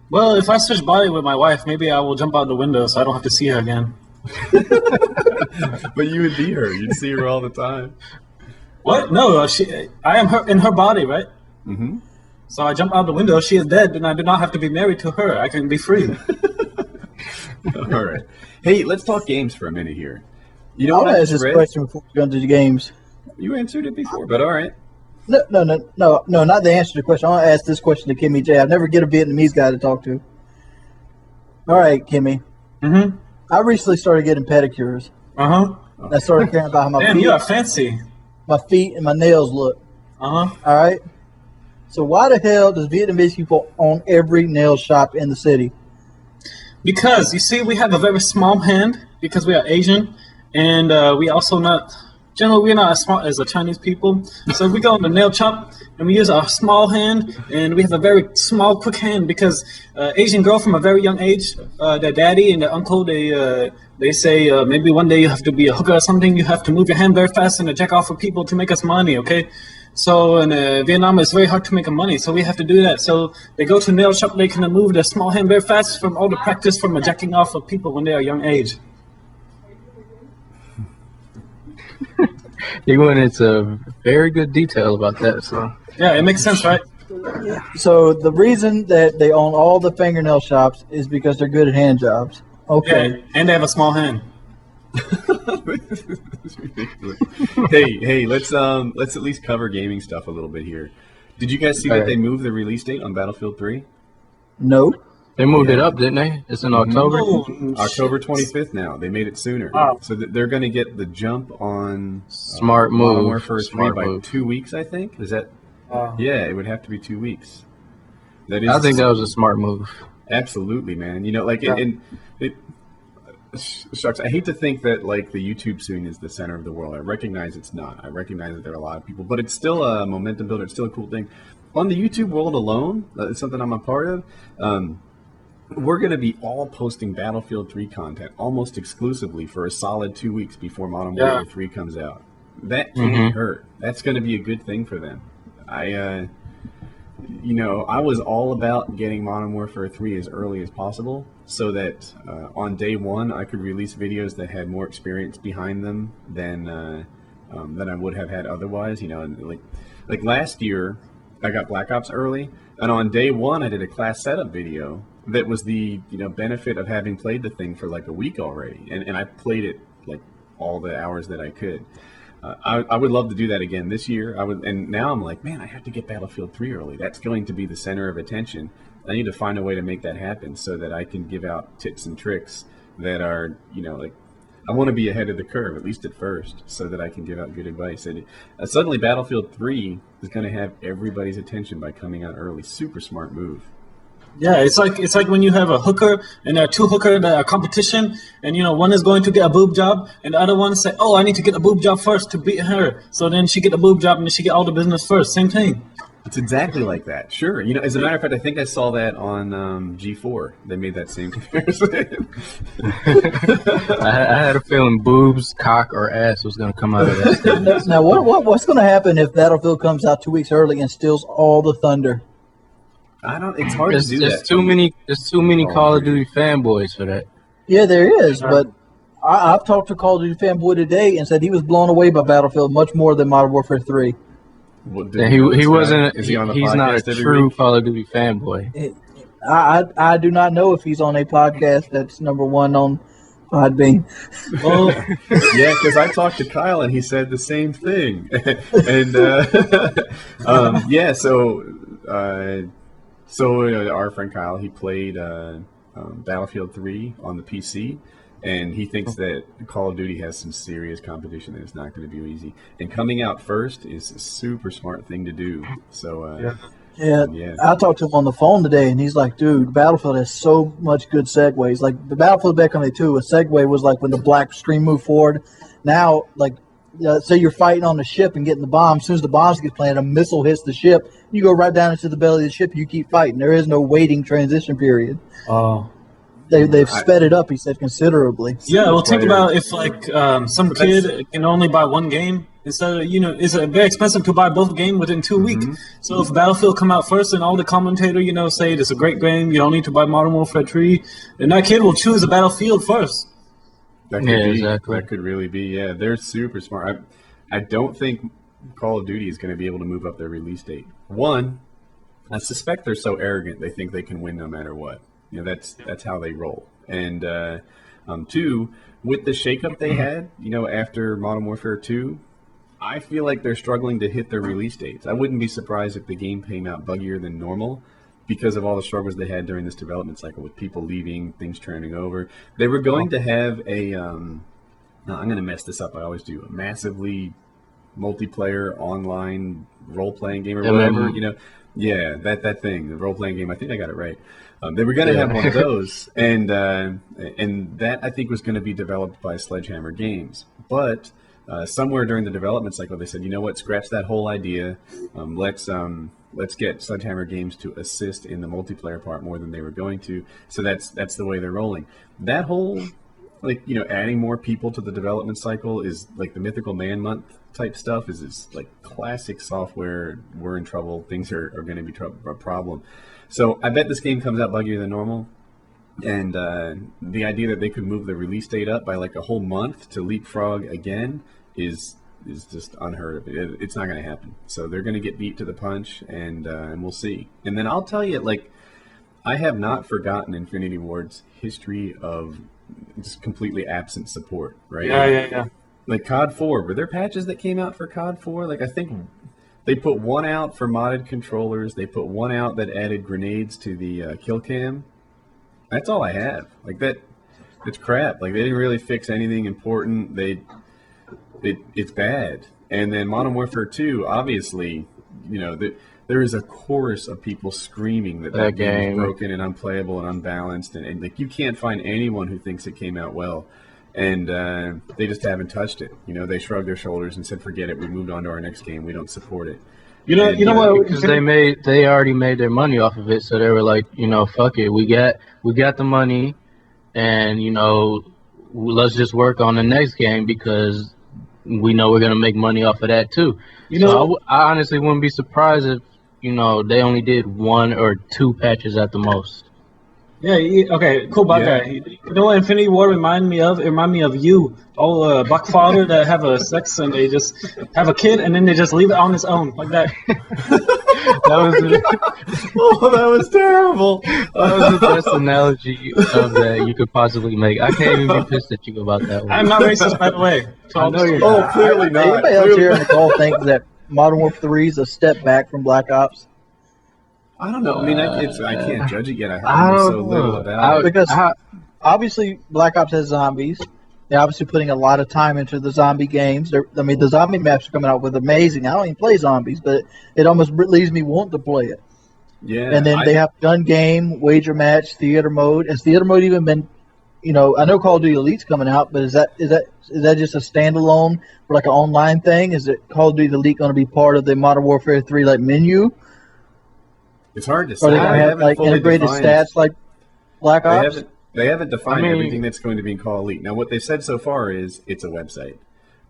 Well, if I switch body with my wife, maybe I will jump out the window so I don't have to see her again. But you would be her. You'd see her all the time. What? No, I am her in her body, right? Mm-hmm. So I jump out the window. She is dead, and I do not have to be married to her. I can be free. All right. Hey, let's talk games for a minute here. You know I what want I to ask just this read? question before we go into the games. You answered it before, but all right. No, not the answer to the question. I want to ask this question to Kimmy J. I never get a Vietnamese guy to talk to. All right, Kimmy. Mm-hmm. I recently started getting pedicures. Uh-huh. I started caring about how my Damn, you are fancy. my feet and my nails look. Uh-huh. All right. So why the hell does Vietnamese people own every nail shop in the city? Because, you see, we have a very small hand because we are Asian, and we also generally, we're not as smart as the Chinese people. So we go in the nail shop, and we use our small hand, and we have a very small, quick hand because Asian girl from a very young age, their daddy and their uncle, they say maybe one day you have to be a hooker or something. You have to move your hand very fast and jack off for people to make us money, okay? So in Vietnam, it's very hard to make money, so we have to do that. So they go to nail shop, they can move their small hand very fast from all the practice from jacking off of people when they are young age. You went into very good detail about that, so. Yeah, it makes sense, right? So the reason that they own all the fingernail shops is because they're good at hand jobs. Okay. Yeah, and they have a small hand. It's ridiculous. Hey, let's at least cover gaming stuff a little bit here. Did you guys see that they moved the release date on Battlefield 3? No. They moved it up, didn't they? It's in October. October 25th now. They made it sooner. Wow. So they're going to get the jump on Smart Modern move. Warfare 3 Smart by move. 2 weeks, I think. Is that? Yeah, it would have to be 2 weeks. That is. I think that was a smart move. Absolutely, man. You know, like it shucks. I hate to think that like the YouTube scene is the center of the world. I recognize it's not. I recognize that there are a lot of people, but it's still a momentum builder. It's still a cool thing. On the YouTube world alone, it's something I'm a part of. We're going to be all posting Battlefield 3 content almost exclusively for a solid 2 weeks before Modern Warfare 3 comes out. That can't hurt. That's going to be a good thing for them. you know, I was all about getting Modern Warfare 3 as early as possible so that on day one I could release videos that had more experience behind them than I would have had otherwise. You know, and like last year I got Black Ops early, and on day one I did a class setup video that was the, you know, benefit of having played the thing for like a week already, and I played it like all the hours that I could. I would love to do that again this year. And now I'm like, man, I have to get Battlefield 3 early. That's going to be the center of attention. I need to find a way to make that happen so that I can give out tips and tricks that are, you know, like, I want to be ahead of the curve, at least at first, so that I can give out good advice. And suddenly Battlefield 3 is going to have everybody's attention by coming out early. Super smart move. Yeah, it's like when you have a hooker and there are two hookers that are competition, and you know one is going to get a boob job, and the other one say, "Oh, I need to get a boob job first to beat her." So then she get a boob job, and then she get all the business first. Same thing. It's exactly like that. Sure. You know, as a matter of fact, I think I saw that on G4. They made that same comparison. I had a feeling boobs, cock, or ass was going to come out of that statement. Now, what's going to happen if Battlefield comes out 2 weeks early and steals all the thunder? It's hard to do There's that. There's too many Call of Duty fanboys for that. Yeah, there is, but I've talked to Call of Duty fanboy today and said he was blown away by Battlefield much more than Modern Warfare 3. And he wasn't. Is he on the he's not a podcast every true week? Call of Duty fanboy. I do not know if he's on a podcast that's #1 on Podbean. Well, Yeah, because I talked to Kyle and he said the same thing. And yeah, so our friend Kyle, he played Battlefield 3 on the PC, and he thinks that Call of Duty has some serious competition that it's not going to be easy. And coming out first is a super smart thing to do. So Yeah, I talked to him on the phone today, and he's like, dude, Battlefield has so much good segues. Like, the Battlefield back on the 2, a segue was like when the black screen moved forward. Now, like, say you're fighting on the ship and getting the bomb. As soon as the bombs get planted, a missile hits the ship. You go right down into the belly of the ship. You keep fighting. There is no waiting transition period. They've sped it up, he said, considerably. yeah. Well, think about if like some kid can only buy one game instead of, you know, it's very expensive to buy both games within 2 weeks. So if Battlefield come out first and all the commentator, you know, say it's a great game, you don't need to buy Modern Warfare 3, then that kid will choose a Battlefield first. that could Yeah, be, exactly. that could really be. Yeah, they're super smart. I don't think Call of Duty is going to be able to move up their release date. One, I suspect they're so arrogant they think they can win no matter what. You know, that's how they roll. And two, with the shakeup they had, you know, after Modern Warfare 2, I feel like they're struggling to hit their release dates. I wouldn't be surprised if the game came out buggier than normal because of all the struggles they had during this development cycle with people leaving, things turning over. They were going to have a, no, I'm going to mess this up, I always do, a massively multiplayer online role-playing game or whatever, you know. Yeah, that thing, the role-playing game, I think I got it right. They were going to have one of those, and that, I think, was going to be developed by Sledgehammer Games. But somewhere during the development cycle, they said, you know what, scratch that whole idea. Let's get Sledgehammer Games to assist in the multiplayer part more than they were going to. So that's the way they're rolling. That whole, like, you know, adding more people to the development cycle is like the Mythical Man Month type stuff is like classic software. We're in trouble. Things are going to be a problem. So I bet this game comes out buggier than normal. And the idea that they could move the release date up by like a whole month to leapfrog again is just unheard of. It's not going to happen. So they're going to get beat to the punch, and we'll see. And then I'll tell you, like, I have not forgotten Infinity Ward's history of just completely absent support, right? Yeah. Like COD 4, were there patches that came out for COD 4? Like, I think they put one out for modded controllers. They put one out that added grenades to the kill cam. That's all I have. Like, it's crap. Like, they didn't really fix anything important. It's bad. And then Modern Warfare 2, obviously, you know, there is a chorus of people screaming that game is broken and unplayable and unbalanced, and like, you can't find anyone who thinks it came out well. And they just haven't touched it. You know, they shrugged their shoulders and said, "Forget it. We moved on to our next game. We don't support it." You know what? Because they already made their money off of it, so they were like, you know, fuck it, we got the money, and you know, let's just work on the next game because we know we're gonna make money off of that too. I honestly wouldn't be surprised if you know, they only did 1 or 2 patches at the most. Yeah, okay, cool black Yeah. guy. You know what Infinity War remind me of? It remind me of you, all black father that have a sex and they just have a kid and then they just leave it on its own like that. That was Oh, that was terrible. that was the best analogy of that you could possibly make. I can't even be pissed at you about that one. I'm not racist, by the way. I know you're Oh, not. clearly not. Anybody else Clearly here on not. the call think that Modern Warfare 3 is a step back from Black Ops? I don't know. I mean, I can't judge it yet. I I know so don't little know. about it. Because obviously Black Ops has zombies. They're obviously putting a lot of time into the zombie games. The zombie maps are coming out with amazing. I don't even play zombies, but it almost leaves me wanting to play it. Yeah. And then they have gun game, wager match, theater mode. Has theater mode even been? You know, I know Call of Duty Elite's coming out, but is that just a standalone for like an online thing? Is it Call of Duty Elite going to be part of the Modern Warfare 3 like menu? It's hard to say. Are they going to have haven't like fully integrated defined- stats like Black Ops? They haven't defined I mean- everything that's going to be in Call Elite. Now, what they've said so far is it's a website.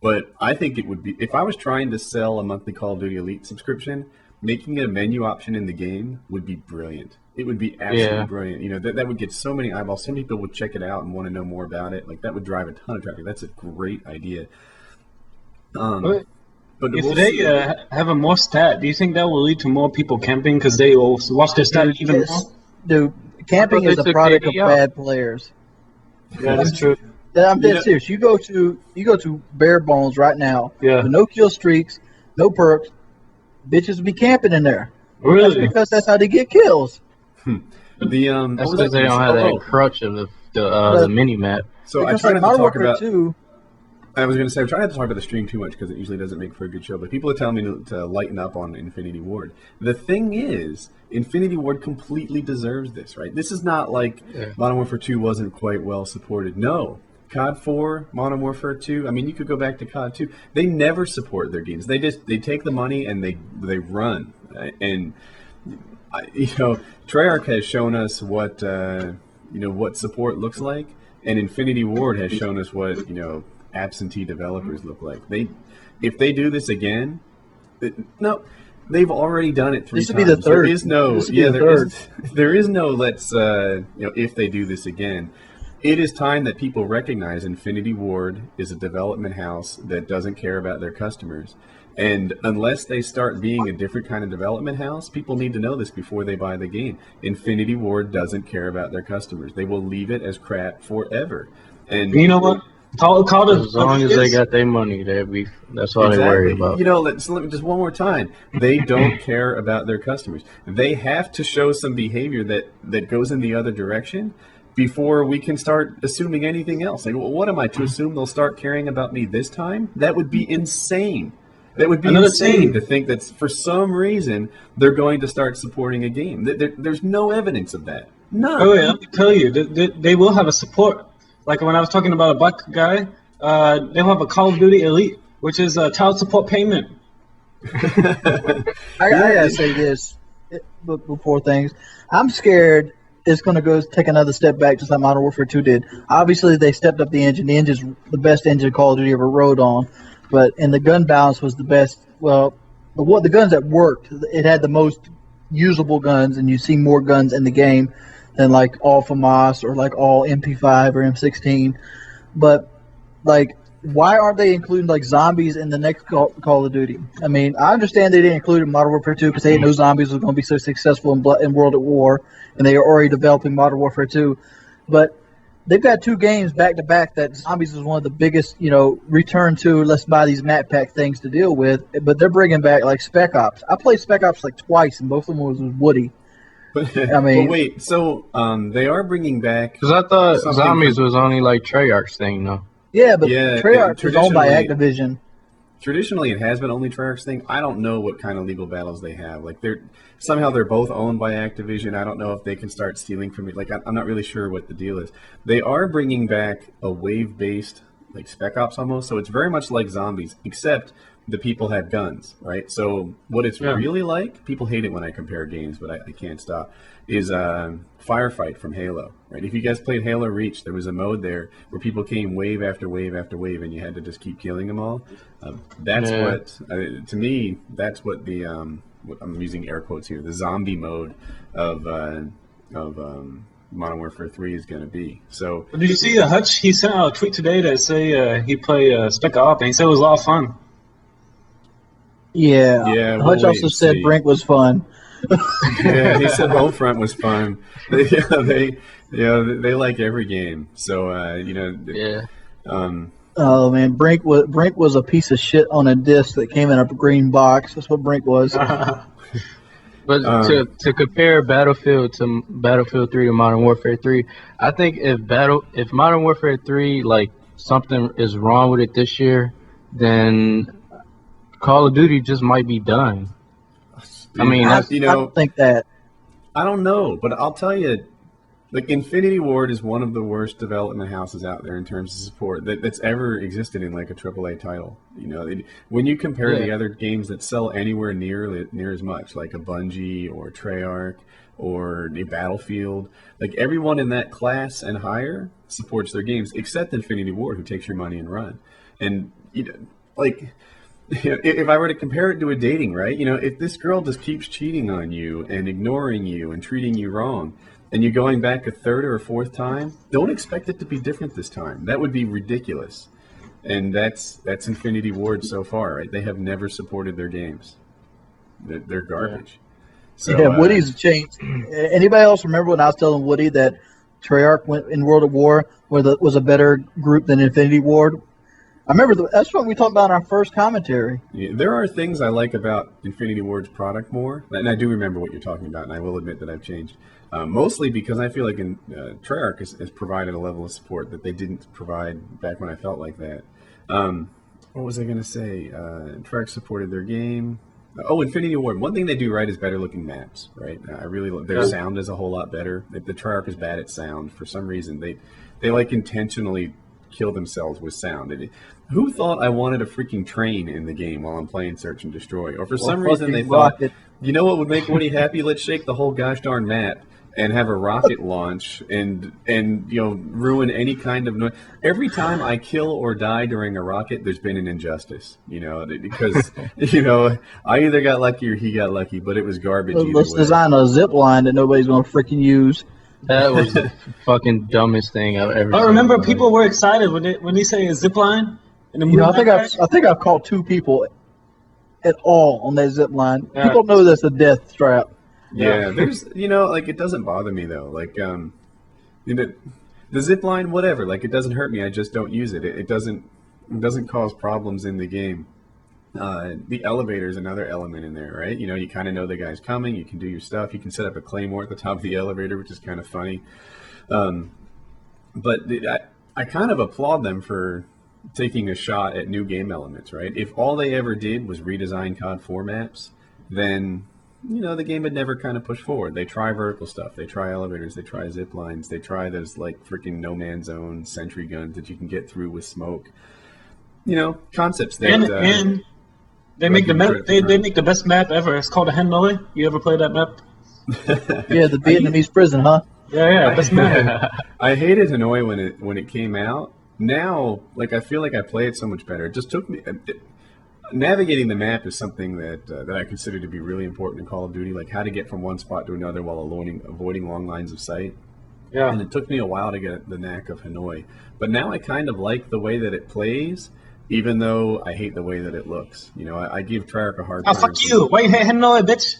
But I think it would be, if I was trying to sell a monthly Call of Duty Elite subscription, making it a menu option in the game would be brilliant. It would be absolutely brilliant. You know, that would get so many eyeballs. So many people would check it out and want to know more about it. Like, that would drive a ton of traffic. That's a great idea. But If we'll they see. have a more stat, do you think that will lead to more people camping because they will watch their stat even more? Dude, camping I thought is they a took product of KD out. bad players. Yeah, that's true. I'm dead know- serious. You go to bare bones right now. Yeah. With no kill streaks, no perks. Bitches be camping in there. That's Really? because that's how they get kills. The That's what was because they I don't gonna have say? that crutch of the mini map. So I Because try like not to Modern talk Warfare about. 2, I was going to say, I'm trying not to talk about the stream too much because it usually doesn't make for a good show, but people are telling me to lighten up on Infinity Ward. The thing is, Infinity Ward completely deserves this, right? This is not like Modern Warfare 2 wasn't quite well supported. No. COD 4, Modern Warfare 2, I mean, you could go back to COD 2. They never support their games. They take the money and they run. And, Treyarch has shown us what support looks like, and Infinity Ward has shown us what, absentee developers look like. If they do this again, no, they've already done it 3 This times. would be the third. There is no, This would be the there is no let's if they do this again. It is time that people recognize Infinity Ward is a development house that doesn't care about their customers. And unless they start being a different kind of development house, people need to know this before they buy the game. Infinity Ward doesn't care about their customers. They will leave it as crap forever. And You know what? Call As long as they got their money, that's all they worry about. Let me just one more time. They don't care about their customers. They have to show some behavior that goes in the other direction before we can start assuming anything else. Like, well, what am I to assume they'll start caring about me this time? That would be insane. That would be insane to think that for some reason they're going to start supporting a game. There's no evidence of that. None. Oh yeah, let me tell you, they will have a support. Like when I was talking about a black guy, they'll have a Call of Duty Elite, which is a child support payment. I gotta say this before things. I'm scared it's going to go take another step back, just like Modern Warfare 2 did. Obviously, they stepped up the engine. The engine's the best engine Call of Duty ever rode on, and the gun balance was the best. Well, the guns that worked, it had the most usable guns, and you see more guns in the game than like all FAMAS or like all MP5 or M16. But like, why aren't they including like zombies in the next Call of Duty? I mean, I understand they didn't include it in Modern Warfare 2 because they didn't know zombies was going to be so successful in World at War, and they are already developing Modern Warfare 2. But they've got 2 games back to back that zombies is one of the biggest, return to. Let's buy these map pack things to deal with. But they're bringing back like Spec Ops. I played Spec Ops like twice, and both of them was with Woody. I mean, but wait, so they are bringing back. Because I thought something zombies was only like Treyarch's thing, though. yeah, but Yeah, Treyarch is owned by traditionally- Activision. Traditionally, it has been only Treyarch's thing. I don't know what kind of legal battles they have. Like they're both owned by Activision. I don't know if they can start stealing from it. Like I'm not really sure what the deal is. They are bringing back a wave-based like Spec Ops almost. So it's very much like zombies, except the people have guns, right? So what it's really like, people hate it when I compare games, but I can't stop, is Firefight from Halo, right? If you guys played Halo Reach, there was a mode there where people came wave after wave after wave, and you had to just keep killing them all. That's what, to me, that's what the I'm using air quotes here, the zombie mode of Modern Warfare 3 is going to be. So Did you see Hutch? He sent out a tweet today that say he played Spec Op, and he said it was a lot of fun. Yeah. Yeah, we'll Hutch wait also and said see. Brink was fun. Yeah, he said Homefront was fun. They like every game. So Yeah. Oh man, Brink was a piece of shit on a disc that came in a green box. That's what Brink was. But to compare Battlefield 3 to Modern Warfare 3, I think if Modern Warfare 3 like something is wrong with it this year, then Call of Duty just might be done. I mean, I that's, don't think that. I don't know, but I'll tell you, like Infinity Ward is one of the worst development houses out there in terms of support that's ever existed in like a AAA title. When you compare the other games that sell anywhere near as much, like a Bungie or Treyarch or a Battlefield, like everyone in that class and higher supports their games, except Infinity Ward, who takes your money and run. And if I were to compare it to a dating, right? If this girl just keeps cheating on you and ignoring you and treating you wrong, and you're going back a third or a fourth time, don't expect it to be different this time. That would be ridiculous. And that's Infinity Ward so far, right? They have never supported their games. They're garbage. So, Yeah, Woody's changed. Anybody else remember when I was telling Woody that Treyarch went in World at War was a better group than Infinity Ward? I remember that's what we talked about in our first commentary. Yeah, there are things I like about Infinity Ward's product more, and I do remember what you're talking about, and I will admit that I've changed. Mostly because I feel like Treyarch has provided a level of support that they didn't provide back when I felt like that. What was I going to say? Treyarch supported their game. Infinity Ward. One thing they do right is better looking maps, right? Their sound is a whole lot better. The Treyarch is bad at sound. For some reason, they like intentionally kill themselves with sound. Who thought I wanted a freaking train in the game while I'm playing Search and Destroy? Or for some reason they thought, you know what would make Woody happy? Let's shake the whole gosh darn map and have a rocket launch and ruin any kind of noise. Every time I kill or die during a rocket, there's been an injustice, because I either got lucky or he got lucky, but it was garbage. Let's design a zip line that nobody's going to freaking use. that was the fucking dumbest thing I've ever seen. I remember people were excited when they say a zip line. I think I've caught 2 people at all on that zip line. Yeah. People know that's a death trap. Yeah, there's it doesn't bother me though. The zip line, whatever. It doesn't hurt me. I just don't use it. It doesn't cause problems in the game. The elevator is another element in there, right? You kind of know the guy's coming. You can do your stuff. You can set up a claymore at the top of the elevator, which is kind of funny. But I kind of applaud them for taking a shot at new game elements, right? If all they ever did was redesign COD 4 maps, then the game would never kind of push forward. They try vertical stuff. They try elevators. They try zip lines. They try those freaking no man's zone sentry guns that you can get through with smoke. Concepts that and they make the map. They make the best map ever. It's called a Hanoi. You ever play that map? Yeah, the Vietnamese prison, huh? Yeah, best map. I hated Hanoi when it came out. Now, I feel like I play it so much better. It just took me. Navigating the map is something that I consider to be really important in Call of Duty, like how to get from one spot to another while avoiding long lines of sight. Yeah. And it took me a while to get the knack of Hanoi. But now I kind of like the way that it plays, even though I hate the way that it looks. I give Treyarch a hard time. Oh, fuck you. Why you hate Hanoi, bitch?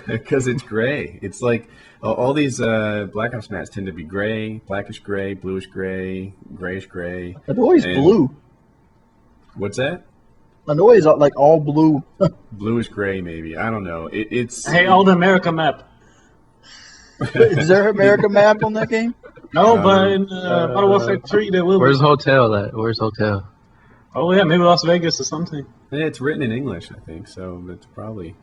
Because it's gray. It's like all these Black Ops maps tend to be gray, blackish gray, bluish gray, grayish gray. Hanoi's blue. What's that? Hanoi is all blue. Bluish gray, maybe. I don't know. It's. I hate all the America map. Is there an America map on that game? No, but in Modern Warfare 3 there will be. Where's Hotel at? Where's Hotel? Oh yeah, maybe Las Vegas or something. Yeah, it's written in English, I think, so it's probably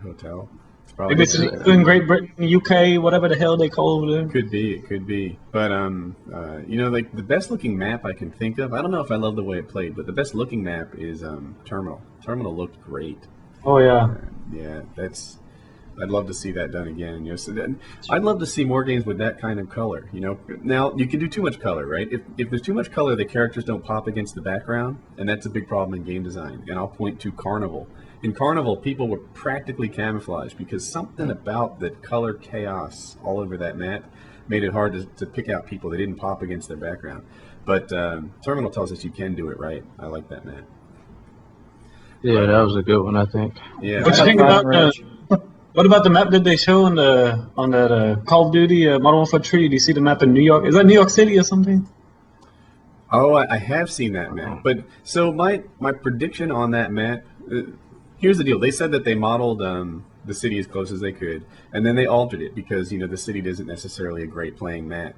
Hotel. It's probably Maybe it's in Great Britain, UK, whatever the hell they call over there. It could be. But the best looking map I can think of. I don't know if I love the way it played, but the best looking map is Terminal. Terminal looked great. Oh yeah. Yeah, I'd love to see that done again. You know, so then I'd love to see more games with that kind of color. You know, now you can do too much color, right? If there's too much color, the characters don't pop against the background, and that's a big problem in game design. And I'll point to Carnival. In Carnival, people were practically camouflaged because something about the color chaos all over that map made it hard to pick out people that didn't pop against their background. But Terminal tells us you can do it right. I like that map. Yeah, that was a good one, I think. Yeah. What you think about what about the map that they show on that Call of Duty Modern Warfare 3? Do you see the map in New York? Is that New York City or something? Oh, I have seen that map. But so my prediction on that map, here's the deal. They said that they modeled the city as close as they could, and then they altered it because, you know, the city isn't necessarily a great playing map.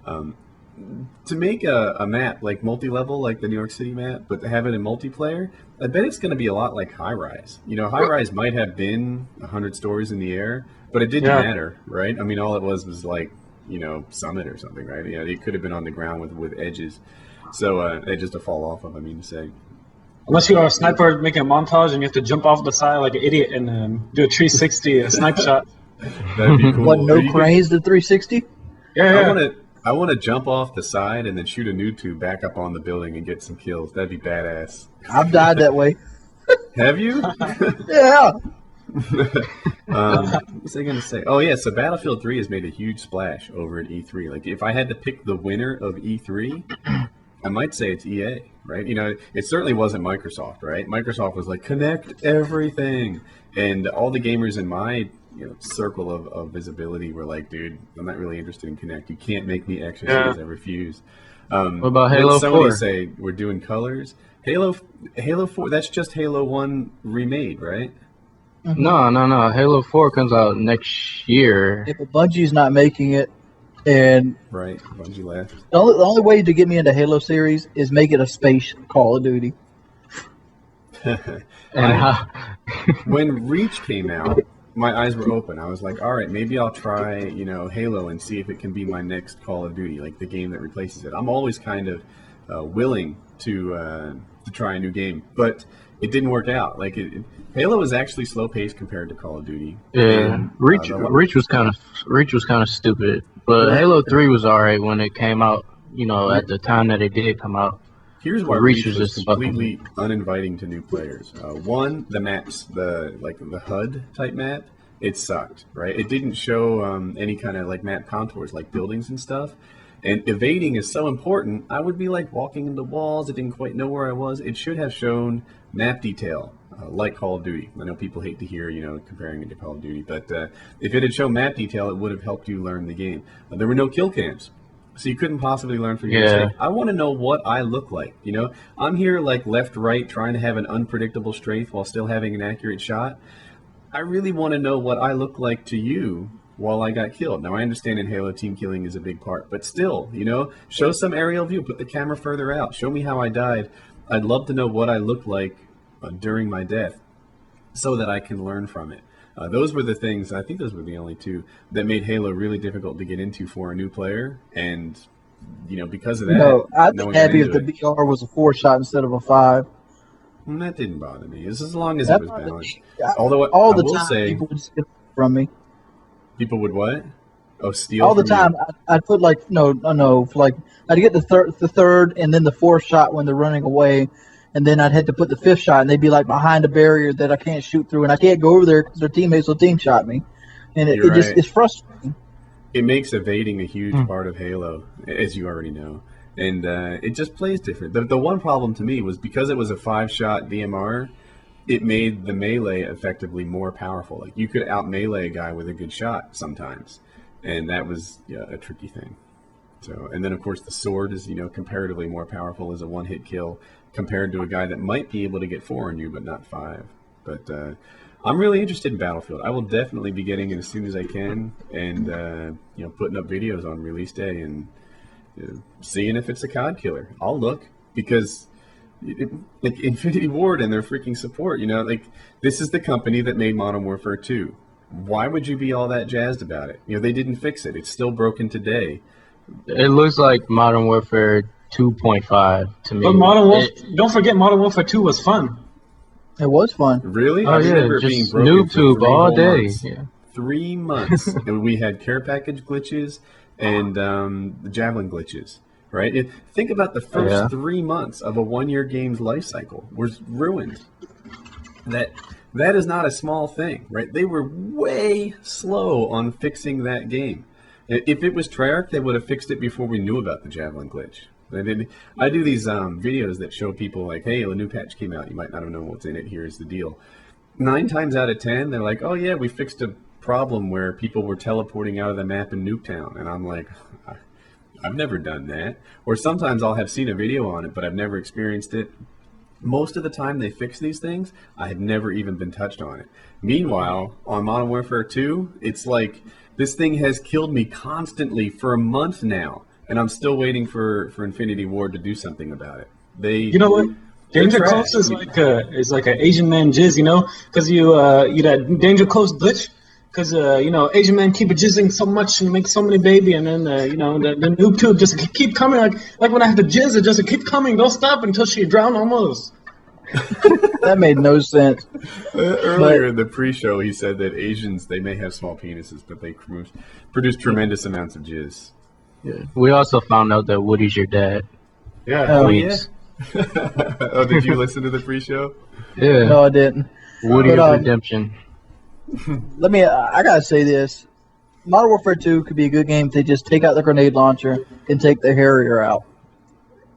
To make a map like multi-level, like the New York City map, but to have it in multiplayer, I bet it's going to be a lot like High Rise. You know, High Rise might have been 100 stories in the air, but it didn't matter, right? I mean, all it was like, you know, Summit or something, right? You know, it could have been on the ground with edges. So edges to fall off of, I mean to say. Unless you are a sniper making a montage and you have to jump off the side like an idiot and do a 360 snipe shot. That'd be cool. What, no cranes to 360? Yeah. I want to jump off the side and then shoot a noob tube back up on the building and get some kills. That'd be badass. I've died that way. Have you? Yeah. What was I going to say? Oh, yeah, so Battlefield 3 has made a huge splash over at E3. Like, if I had to pick the winner of E3, I might say it's EA, right? You know, it certainly wasn't Microsoft, right? Microsoft was like, connect everything. And all the gamers in my circle of visibility were like, dude, I'm not really interested in Kinect. You can't make me exercise. I refuse. What about Halo 4? Sony say we're doing colors. Halo 4, that's just Halo 1 remade, right? No. Halo 4 comes out next year. If Bungie's not making it, and Right, Bungie left. the only way to get me into Halo series is make it a space Call of Duty. When Reach came out, my eyes were open. I was like, all right, maybe I'll try, Halo and see if it can be my next Call of Duty, like the game that replaces it. I'm always kind of willing to try a new game, but it didn't work out. Like Halo is actually slow paced compared to Call of Duty. Yeah, And, Reach was kind of stupid, but Halo 3 was alright when it came out. At the time that it did come out. Here's why Reach Reach was was just completely uninviting to new players. One, the maps, the HUD type map, it sucked, right? It didn't show any kind of like map contours, like buildings and stuff. And evading is so important. I would be like walking into walls. I didn't quite know where I was. It should have shown map detail, like Call of Duty. I know people hate to hear, comparing it to Call of Duty, but if it had shown map detail, it would have helped you learn the game. There were no kill cams. So you couldn't possibly learn from your mistake. I want to know what I look like. I'm here like left, right, trying to have an unpredictable strafe while still having an accurate shot. I really want to know what I look like to you while I got killed. Now I understand in Halo team killing is a big part, but still, show some aerial view, put the camera further out, show me how I died. I'd love to know what I looked like during my death so that I can learn from it. Those were the things, I think those were the only two, that made Halo really difficult to get into for a new player. And, because of that... I'd be happy if the BR was a 4-shot instead of a 5. That didn't bother me. It's as long as it was balanced. Although all the I will time say... people would steal from me. People would what? Oh, steal all the from time. you. I'd put I'd get the third and then the 4th shot when they're running away. And then I'd have to put the 5th shot, and they'd be like behind a barrier that I can't shoot through, and I can't go over there because their teammates will team shot me, and it's frustrating. It makes evading a huge part of Halo, as you already know, and it just plays different. The one problem to me was because it was a 5-shot DMR, it made the melee effectively more powerful. Like you could out melee a guy with a good shot sometimes, and that was a tricky thing. So, and then of course the sword is comparatively more powerful as a one-hit kill compared to a guy that might be able to get 4 on you but not 5. But I'm really interested in Battlefield. I will definitely be getting it as soon as I can, and putting up videos on release day and seeing if it's a COD killer. I'll look because like Infinity Ward and their freaking support. This is the company that made Modern Warfare 2. Why would you be all that jazzed about it? They didn't fix it. It's still broken today. It looks like Modern Warfare 2.5 to me. But don't forget, Modern Warfare 2 was fun. It was fun. Really? Oh, I remember it just being broken noob tube all day. months. Yeah. 3 months, and we had care package glitches and the javelin glitches. Right? Think about the first 3 months of a 1-year game's life cycle was ruined. That is not a small thing, right? They were way slow on fixing that game. If it was Treyarch, they would have fixed it before we knew about the javelin glitch. I do these videos that show people like, hey, a new patch came out. You might not have known what's in it. Here's the deal. 9 times out of 10, they're like, oh yeah, we fixed a problem where people were teleporting out of the map in Nuketown. And I'm like, I've never done that. Or sometimes I'll have seen a video on it, but I've never experienced it. Most of the time they fix these things, I had never even been touched on it. Meanwhile, on Modern Warfare 2, it's like this thing has killed me constantly for a month now, and I'm still waiting for Infinity Ward to do something about it. You know what? Danger Close is like an Asian man jizz, you know, because you that Danger Close glitch. Because, Asian men keep jizzing so much and make so many baby, and then, the noob tube just keep coming. Like when I have to jizz, it just keep coming. Don't stop until she drown almost. That made no sense. Earlier in the pre-show, he said that Asians, they may have small penises, but they produce tremendous amounts of jizz. Yeah. We also found out that Woody's your dad. Yeah. Oh, yeah? Oh, did you listen to the pre-show? Yeah. No, I didn't. Woody of Redemption. I gotta say this. Modern Warfare 2 could be a good game if they just take out the grenade launcher and take the Harrier out.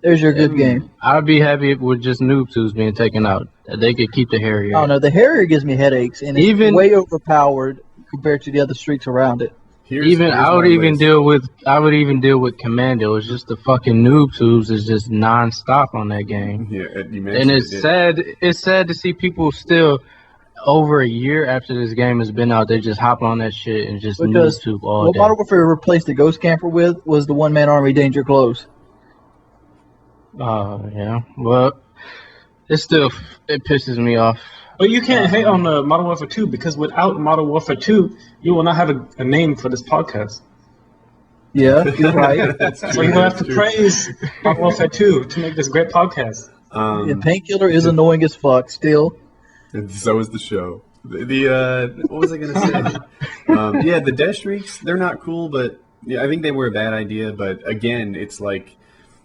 There's your good game. I'd be happy with just noob tubes being taken out. They could keep the Harrier. Oh no, the Harrier gives me headaches, and it's way overpowered compared to the other streaks around it. I would even deal with Commando. It's just the fucking noob tubes is just non-stop on that game. Yeah, you mentioned and it's sad. It's sad to see people still, over a year after this game has been out, they just hop on that shit and just noob tube all day. What Modern Warfare replaced the Ghost Camper with was the one-man army Danger Close. Yeah. Well, it pisses me off. But you can't hate on the Modern Warfare 2 because without Modern Warfare 2, you will not have a name for this podcast. Yeah, you're right. So you have to praise Modern Warfare 2 to make this great podcast. Painkiller is annoying as fuck still. And so is the show. What was I going to say? The death streaks, they're not cool, but I think they were a bad idea. But again, it's like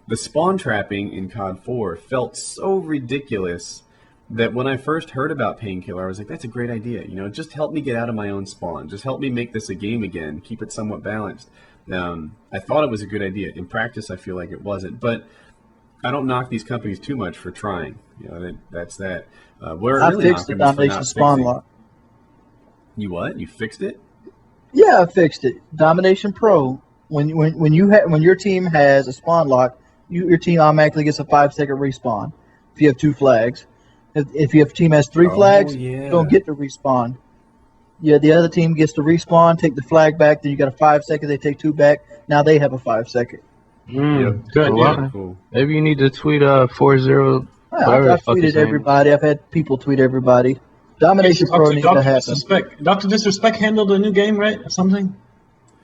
the spawn trapping in COD 4 felt so ridiculous that when I first heard about Painkiller, I was like, that's a great idea. Just help me get out of my own spawn. Just help me make this a game again. Keep it somewhat balanced. I thought it was a good idea. In practice, I feel like it wasn't. But I don't knock these companies too much for trying. That's that. I fixed the domination spawn lock. You what? You fixed it? Yeah, I fixed it. Domination Pro. When your team has a spawn lock, your team automatically gets a 5-second respawn. If you have 2 flags, if your team has 3 flags, you don't get to respawn. Yeah, the other team gets to respawn, take the flag back. Then you got a 5-second. They take 2 back. Now they have a 5-second. Good. Yeah. Cool. Maybe you need to tweet 40. I've tweeted everybody. I've had people tweet everybody. Domination Pro needs to happen. Dr. Disrespect handled a new game, right? Or something?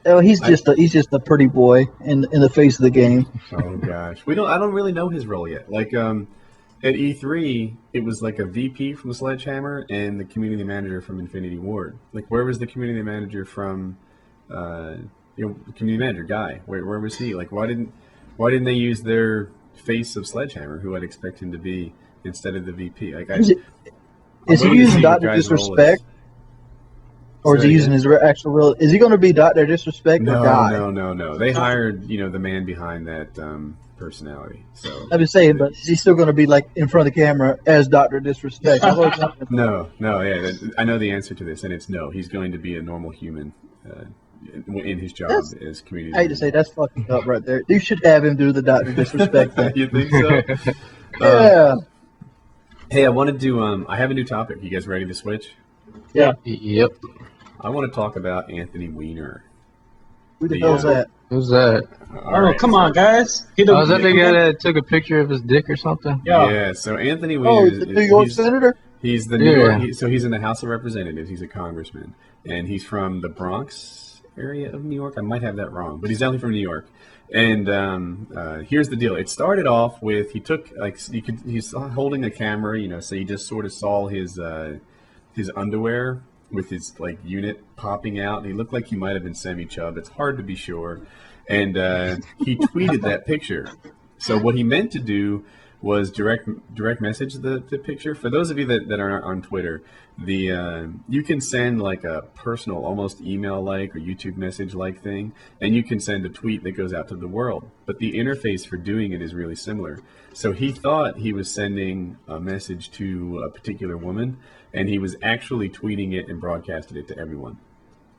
Oh, he's just a pretty boy in the face of the game. Oh gosh, I don't really know his role yet. Like at E3, it was like a VP from Sledgehammer and the community manager from Infinity Ward. Like, where was the community manager from? The community manager guy. Where was he? Like, why didn't they use their face of Sledgehammer, who I'd expect him to be, instead of the VP? Like, is he using Dr. Disrespect? Or is he using his actual real? Is he going to be Dr. Disrespect or Guy? No. They hired, the man behind that personality. So I've been saying, but is he still going to be like in front of the camera as Dr. Disrespect? No. Yeah, I know the answer to this, and it's no. He's going to be a normal human in his job as community. I hate to say that's fucking up right there. You should have him do the Dr. Disrespect thing. You think so? Yeah. Hey, I wanted to. I have a new topic. You guys ready to switch? Yeah. Yep. I want to talk about Anthony Weiner. Who the hell's that? Who's that? Come on, guys. Is that the guy that took a picture of his dick or something? Yeah. So Anthony Weiner the New York senator. He's the New York. So he's in the House of Representatives. He's a congressman, and he's from the Bronx area of New York. I might have that wrong, but he's definitely from New York. And here's the deal. It started off with he's holding a camera, so you just sort of saw his underwear, with his like unit popping out. And he looked like he might have been semi-chub. It's hard to be sure. And he tweeted that picture. So what he meant to do was direct message the picture. For those of you that are on Twitter, you can send like a personal, almost email-like or YouTube message-like thing, and you can send a tweet that goes out to the world. But the interface for doing it is really similar. So he thought he was sending a message to a particular woman, and he was actually tweeting it and broadcasted it to everyone.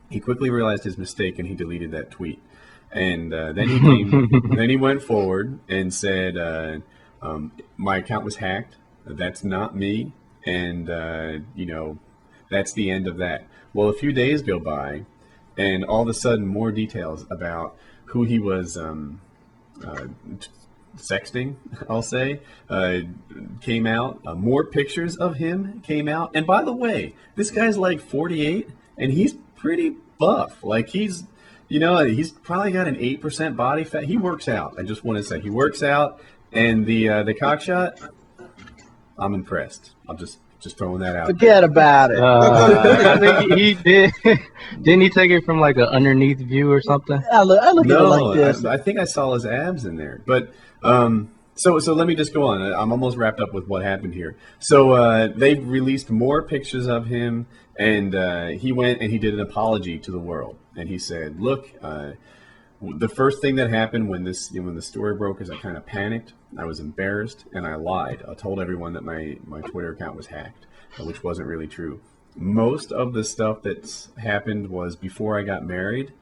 He quickly realized his mistake, and he deleted that tweet. And then he went forward and said, my account was hacked. That's not me. And, that's the end of that. Well, a few days go by, and all of a sudden more details about who he was sexting, I'll say, came out. More pictures of him came out. And by the way, this guy's like 48, and he's pretty buff. Like he's probably got an 8% body fat. He works out. I just want to say he works out. And the cock shot, I'm impressed. I'm just throwing that out. Forget about it. I think he did. Didn't he take it from like an underneath view or something? I look at it like this. I think I saw his abs in there. But so let me just go on. I'm almost wrapped up with what happened here. So they released more pictures of him, and he went and he did an apology to the world. And he said, look, the first thing that happened when the story broke is I kind of panicked. I was embarrassed, and I lied. I told everyone that my Twitter account was hacked, which wasn't really true. Most of the stuff that's happened was before I got married,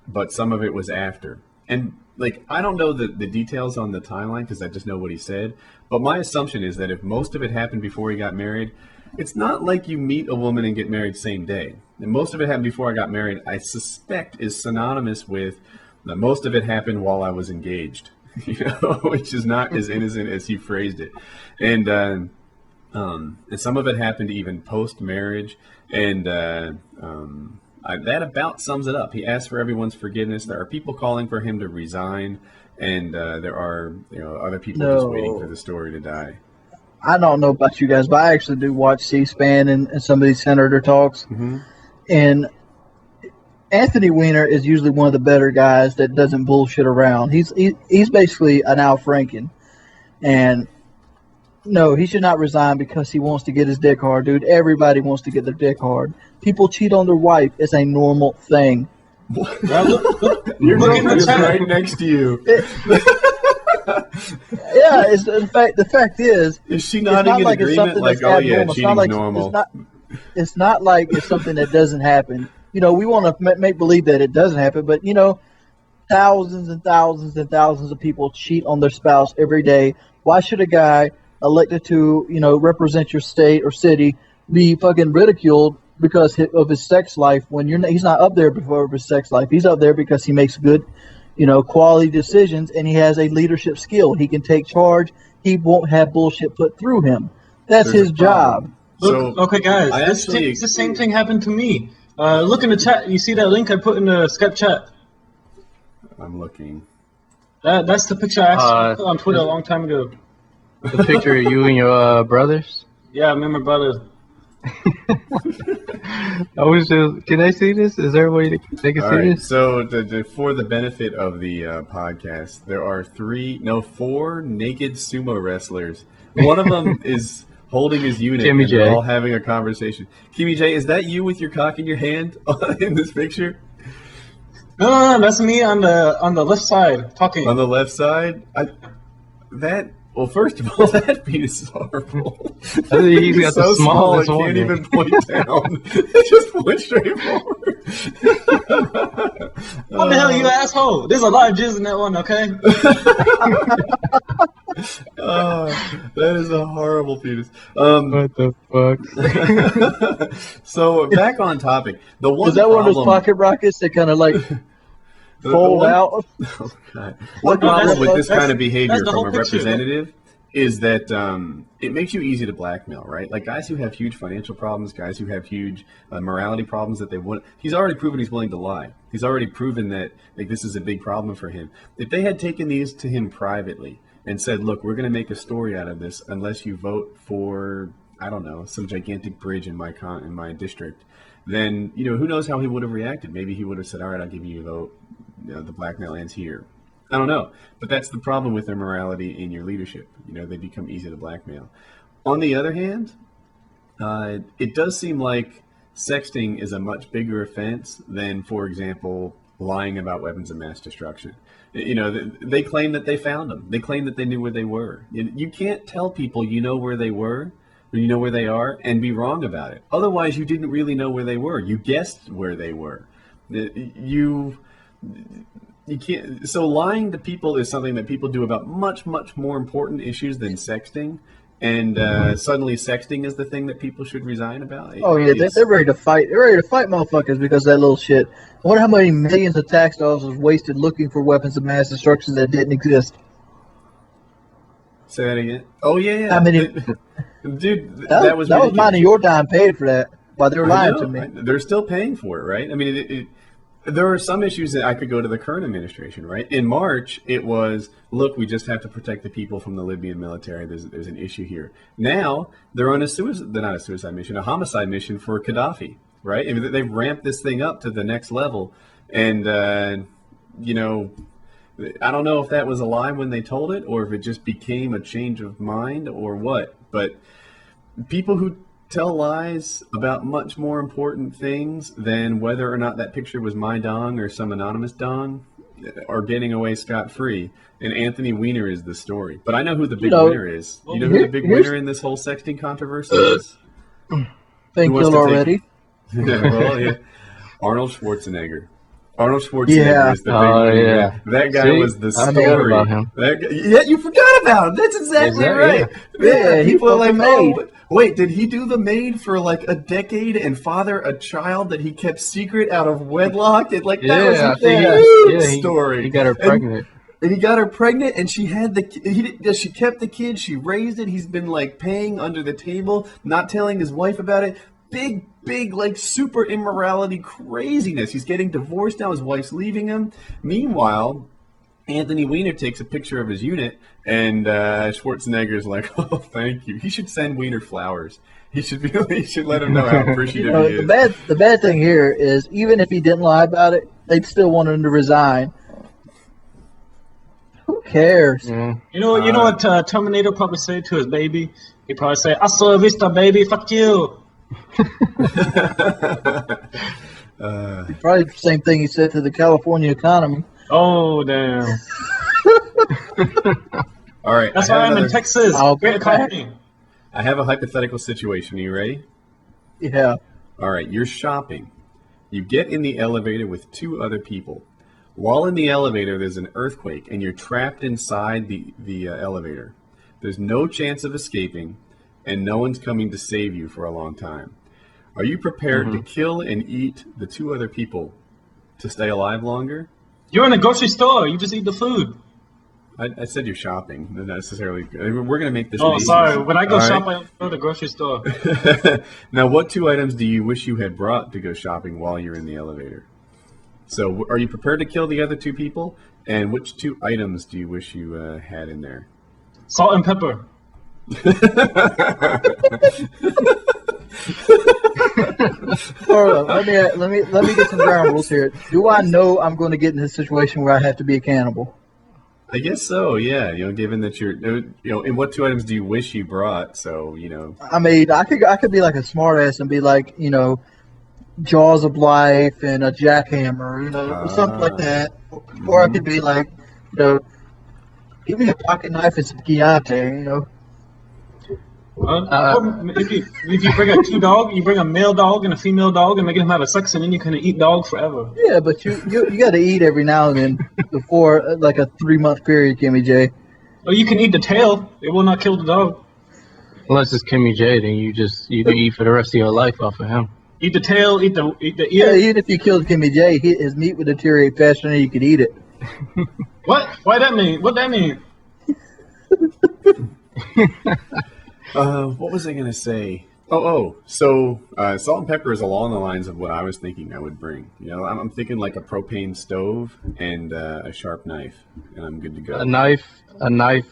but some of it was after. And like, I don't know the details on the timeline because I just know what he said. But my assumption is that if most of it happened before he got married, it's not like you meet a woman and get married same day. And most of it happened before I got married, I suspect is synonymous with most of it happened while I was engaged, which is not as innocent as he phrased it. And some of it happened even post-marriage. And that about sums it up. He asked for everyone's forgiveness. There are people calling for him to resign. And there are other people just waiting for the story to die. I don't know about you guys, but I actually do watch C-SPAN and some of these senator talks. Mm-hmm. And Anthony Weiner is usually one of the better guys that doesn't bullshit around. He's basically an Al Franken. And no, he should not resign because he wants to get his dick hard, dude. Everybody wants to get their dick hard. People cheat on their wife. It's a normal thing. Your girlfriend is right next to you. Yeah, the fact is she nodding in agreement? Like, oh yeah, cheating's normal. It's not like it's something that doesn't happen. We want to make believe that it doesn't happen, but thousands and thousands and thousands of people cheat on their spouse every day. Why should a guy elected to represent your state or city be fucking ridiculed because of his sex life when he's not up there before his sex life? He's up there because he makes good quality decisions, and he has a leadership skill. He can take charge. He won't have bullshit put through him. That's his job. Look, okay, guys, the same thing happened to me. Look in the chat. You see that link I put in the Skype chat? I'm looking. That's the picture I actually put on Twitter a long time ago. The picture of you and your brothers? Yeah, me and my brother. Can I see this? Is there a way they can see this? So for the benefit of the podcast, there are 4 naked sumo wrestlers. One of them is holding his unit and they're all having a conversation. KimmyJ, is that you with your cock in your hand in this picture? No, that's me on the left side talking. On the left side? Well, first of all, that penis is horrible. I think he's got so the small it one. can't even point down. It just points straight forward. What the hell, you asshole? There's a lot of jizz in that one, okay? That is a horrible penis. What the fuck? So back on topic. The one is that one of those pocket rockets that kind of like fold out? Oh, God. One problem with this kind of behavior from a representative is that it makes you easy to blackmail, right? Like guys who have huge financial problems, guys who have huge morality problems that they want. He's already proven he's willing to lie. He's already proven that this is a big problem for him. If they had taken these to him privately and said, look, we're going to make a story out of this unless you vote for I don't know, some gigantic bridge in my district, then who knows how he would have reacted? Maybe he would have said, "All right, I'll give you a vote. The blackmail ends here." I don't know, but that's the problem with immorality in your leadership. They become easy to blackmail. On the other hand, it does seem like sexting is a much bigger offense than, for example, lying about weapons of mass destruction. They claim that they found them. They claim that they knew where they were. You can't tell people where they were, or where they are, and be wrong about it. Otherwise, you didn't really know where they were. You guessed where they were. You can't. So lying to people is something that people do about much, much more important issues than sexting. And suddenly sexting is the thing that people should resign about. Oh yeah, they're ready to fight. They're ready to fight motherfuckers because of that little shit. I wonder how many millions of tax dollars was wasted looking for weapons of mass destruction that didn't exist. Say that again. Oh yeah. I mean, dude, that was mine and your time paid for that. While they were lying to me. They're still paying for it, right? I mean, there are some issues that I could go to the current administration, right? In March, it was, look, we just have to protect the people from the Libyan military. There's an issue here. Now they're on a homicide mission for Gaddafi, right? I mean, they've ramped this thing up to the next level, and I don't know if that was a lie when they told it, or if it just became a change of mind, or what. But people who tell lies about much more important things than whether or not that picture was my dong or some anonymous dong are getting away scot-free. And Anthony Weiner is the story. But I know who the big winner is. You know who the big winner in this whole sexting controversy is? Painkiller already? Well, yeah. Arnold Schwarzenegger. Arnold Schwarzenegger is the big winner. Yeah. That guy was the story. About him. Yeah, you forgot about him. That's exactly right. Yeah, people are like, Maid. oh, wait, did he do the Maid for like a decade and father a child that he kept secret out of wedlock? And like that was a huge story. He got her pregnant. And he got her pregnant, and she had she kept the kid. She raised it. He's been like paying under the table, not telling his wife about it. Big, like super immorality craziness. He's getting divorced now. His wife's leaving him. Meanwhile, Anthony Weiner takes a picture of his unit, and Schwarzenegger's like, "Oh, thank you." He should send Weiner flowers. He should let him know how appreciative he is. The bad thing here is, even if he didn't lie about it, they'd still want him to resign. Who cares? Yeah. You know what Terminator probably say to his baby? He probably say, "Hasta la vista, baby. Fuck you." Probably the same thing he said to the California economy. Oh damn! All right, that's why I'm in Texas. Great economy. I have a hypothetical situation. Are you ready? Yeah. All right, you're shopping. You get in the elevator with two other people. While in the elevator, there's an earthquake, and you're trapped inside the elevator. There's no chance of escaping, and no one's coming to save you for a long time. Are you prepared to kill and eat the two other people to stay alive longer? You're in a grocery store. You just eat the food. I said you're shopping, not necessarily. We're going to make this. Oh, sorry. When I go shop, I go to the grocery store. Now, what two items do you wish you had brought to go shopping while you're in the elevator? So, are you prepared to kill the other two people? And which two items do you wish you had in there? Salt and pepper. Let me get some ground rules here. Do I know I'm going to get in a situation where I have to be a cannibal? I guess so. Yeah. Given that and what two items do you wish you brought? So I mean, I could be like a smartass and be like, Jaws of Life and a jackhammer, something like that. Or I could be like, give me a pocket knife and some Chianti, If you bring a two dog, you bring a male dog and a female dog and make them have a sex, and then you can eat dog forever. Yeah, but you got to eat every now and then before like a 3-month period, KimmyJ. Oh, you can eat the tail. It will not kill the dog. Unless it's KimmyJ, then you can eat for the rest of your life off of him. Eat the tail, eat the ear. Yeah, even if you killed KimmyJ, his meat would deteriorate faster than you could eat it. What? Why that mean? What that mean? What was I going to say? So salt and pepper is along the lines of what I was thinking I would bring. I'm thinking like a propane stove and a sharp knife, and I'm good to go. A knife,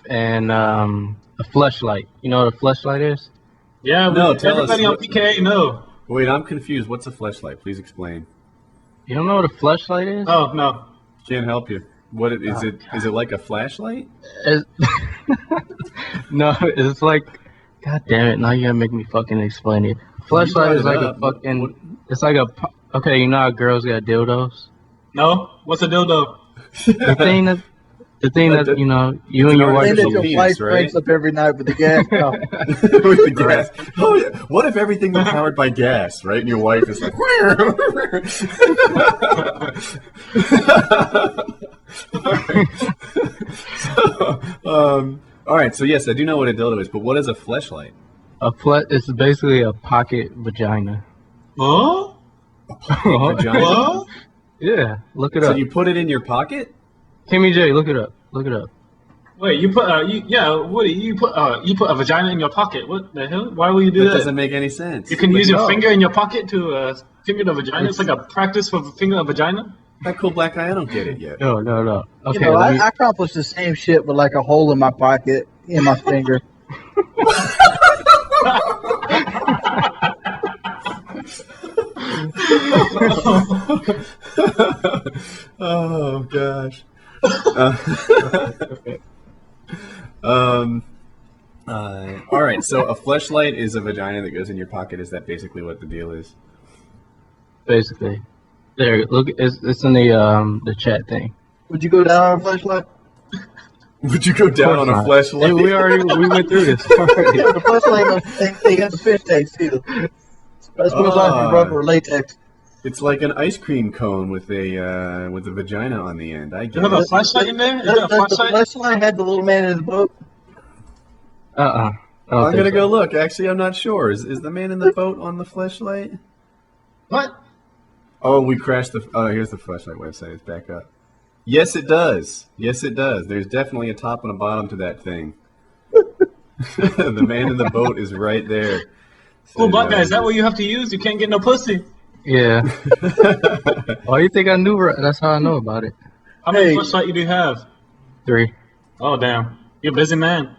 and a fleshlight. You know what a fleshlight is? Yeah, No, tell us everybody on what- PKA, no. Wait, I'm confused. What's a fleshlight? Please explain. You don't know what a flashlight is? Oh, no. Can't help you. What is it? Is it like a flashlight? It's- no, it's like, god damn it! Now you gotta make me fucking explain it. Flashlight is brought like it a up. What- fucking. It's like a. Okay, you know how girls got dildos. No? What's a dildo? The thing that. The thing that you know, you and an your wife. Thing that artificial your penis, wife right? cranks up every night with the gas. Oh. With the gas. Oh yeah. What if everything was powered by gas, right? And your wife is like. All right. So yes, I do know what a dildo is, but what is a fleshlight? It's basically a pocket vagina. Huh? Vagina? What? Yeah, look it So up. you put it in your pocket? KimmyJ, look it up. Look it up. Wait, you put Woody, you put a vagina in your pocket. What the hell? Why would you do That that? doesn't make any sense. You can But use your no. finger in your pocket to finger the vagina. It's like a practice for finger a vagina. That cool black guy. I don't get it yet. No. You Okay, know, let me, I accomplished the same shit with like a hole in my pocket in my finger. Oh gosh. All right. So a fleshlight is a vagina that goes in your pocket. Is that basically what the deal is? basically. There, look, it's in the chat thing. Would you go down on a flashlight? Would you go down on a Hey, fleshlight? we went through this already. Yeah, the flashlight they got the fish tanks too. That's supposed to be rubber or latex. It's like an ice cream cone with a vagina on the end. I You get have a it. flashlight in there? Is that a Does the flashlight? flashlight had the little man in the boat? I'm gonna go look. Actually, I'm not sure. Is the man in the boat on the fleshlight? What? Oh, we crashed the. Oh, here's the flashlight website. It's back up. Yes, it does. Yes, it does. There's definitely a top and a bottom to that thing. The man in the boat is right there. Cool black guy, is that what you have to use? You can't get no pussy. Yeah. Oh, you think I knew? That's how I know about it. How many Hey. flashlight you do have? 3. Oh damn, you're a busy man.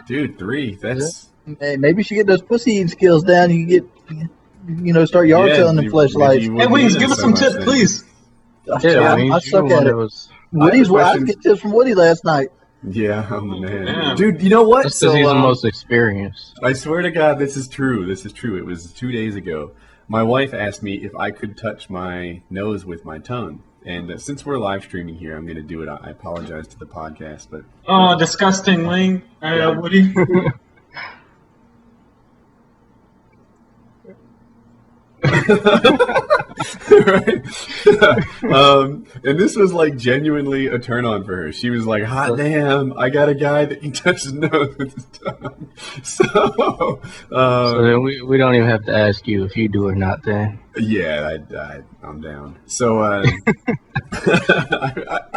Dude, 3. That's Hey, maybe you should get those pussy eating skills down. You get, start yard selling them flashlights. Hey, Wings, give us some tips, please. Yeah, I mean, I you suck the one at that it. was. Woody's. I question. get tips from Woody last night. Yeah, I'm the man. Damn. Dude, you know what? That's because he's the um, most experienced. I swear to God, this is true. This is true. It was 2 days ago. My wife asked me if I could touch my nose with my tongue. And since we're live streaming here, I'm going to do it. I apologize to the podcast, but Oh, disgusting, Wing. Woody. right? And this was like genuinely a turn on for her. She was like, hot damn, I got a guy that can touch his nose with his tongue. So So then we don't even have to ask you if you do or not. Then yeah, I'm down. So I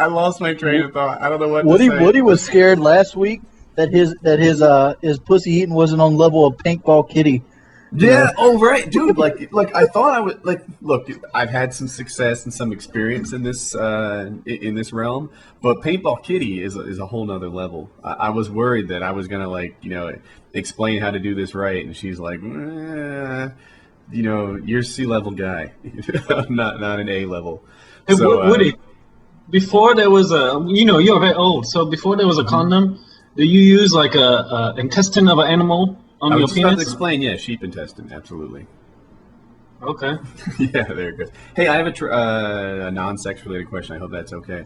lost my train of thought. I don't know what to say. Woody was scared last week that his pussy eating wasn't on level of paintball kitty. Yeah. Oh, right, dude. Like I thought I would. Like, look, I've had some success and some experience in this realm, but Paintball Kitty is a whole nother level. I was worried that I was gonna explain how to do this right, and she's like, you're C level guy, not an A level. Hey, So, Woody, before there was you're very old, so before there was a condom, do you use like a intestine of an animal on I your was just about to penis? explain. Yeah, sheep intestine, absolutely. Okay. Yeah, there it goes. Hey, I have a non-sex related question. I hope that's okay.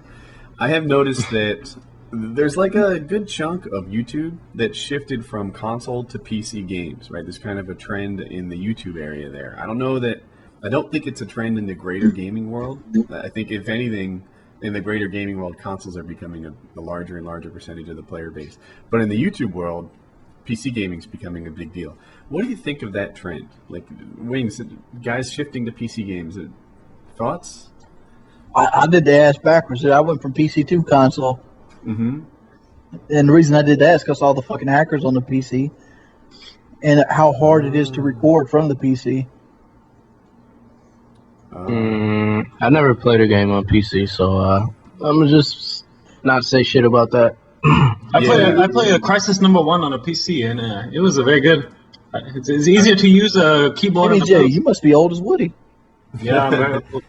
I have noticed that there's like a good chunk of YouTube that shifted from console to PC games, right? There's kind of a trend in the YouTube area there. I don't think it's a trend in the greater gaming world. I think if anything, in the greater gaming world, consoles are becoming a larger and larger percentage of the player base. But in the YouTube world, PC gaming is becoming a big deal. What do you think of that trend? Like, Wings, guys shifting to PC games. Thoughts? I did the ass backwards. I went from PC to console. Mm-hmm. And the reason I did that is because all the fucking hackers on the PC and how hard it is to record from the PC. I never played a game on PC, so I'm gonna just not say shit about that. I play a Crisis #1 on a PC, and it was a very good. It's easier to use a keyboard. Kimmy J, you must be old as Woody. Yeah, I'm very old.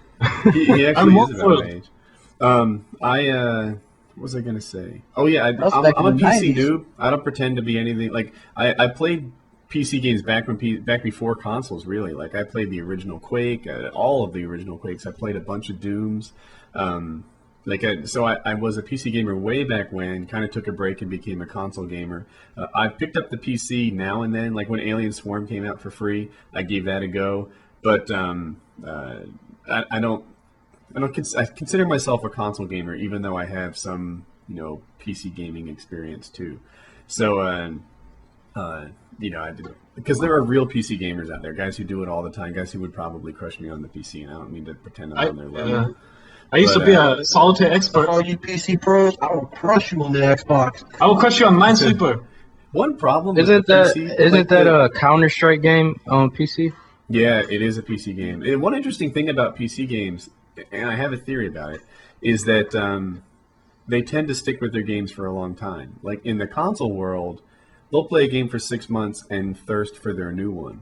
He I'm actually more is for about my age. What was I gonna say? Oh yeah, That was I'm back a in the PC 90s. noob. I don't pretend to be anything. Like I played PC games back before consoles. Really, like I played the original Quake, all of the original Quakes. I played a bunch of Dooms. So I was a PC gamer way back when. Kind of took a break and became a console gamer. I picked up the PC now and then. Like when Alien Swarm came out for free, I gave that a go. But I don't. I consider myself a console gamer, even though I have some, PC gaming experience too. So, because there are real PC gamers out there, guys who do it all the time, guys who would probably crush me on the PC, and I don't mean to pretend I'm on their level. I used to be a solitaire expert. All you PC pros, I will crush you on the Xbox. I will crush you on Minesweeper. One problem Isn't with the that PC, isn't that a Counter-Strike game on PC? Yeah, it is a PC game. And one interesting thing about PC games, and I have a theory about it, is that they tend to stick with their games for a long time. Like in the console world, they'll play a game for 6 months and thirst for their new one.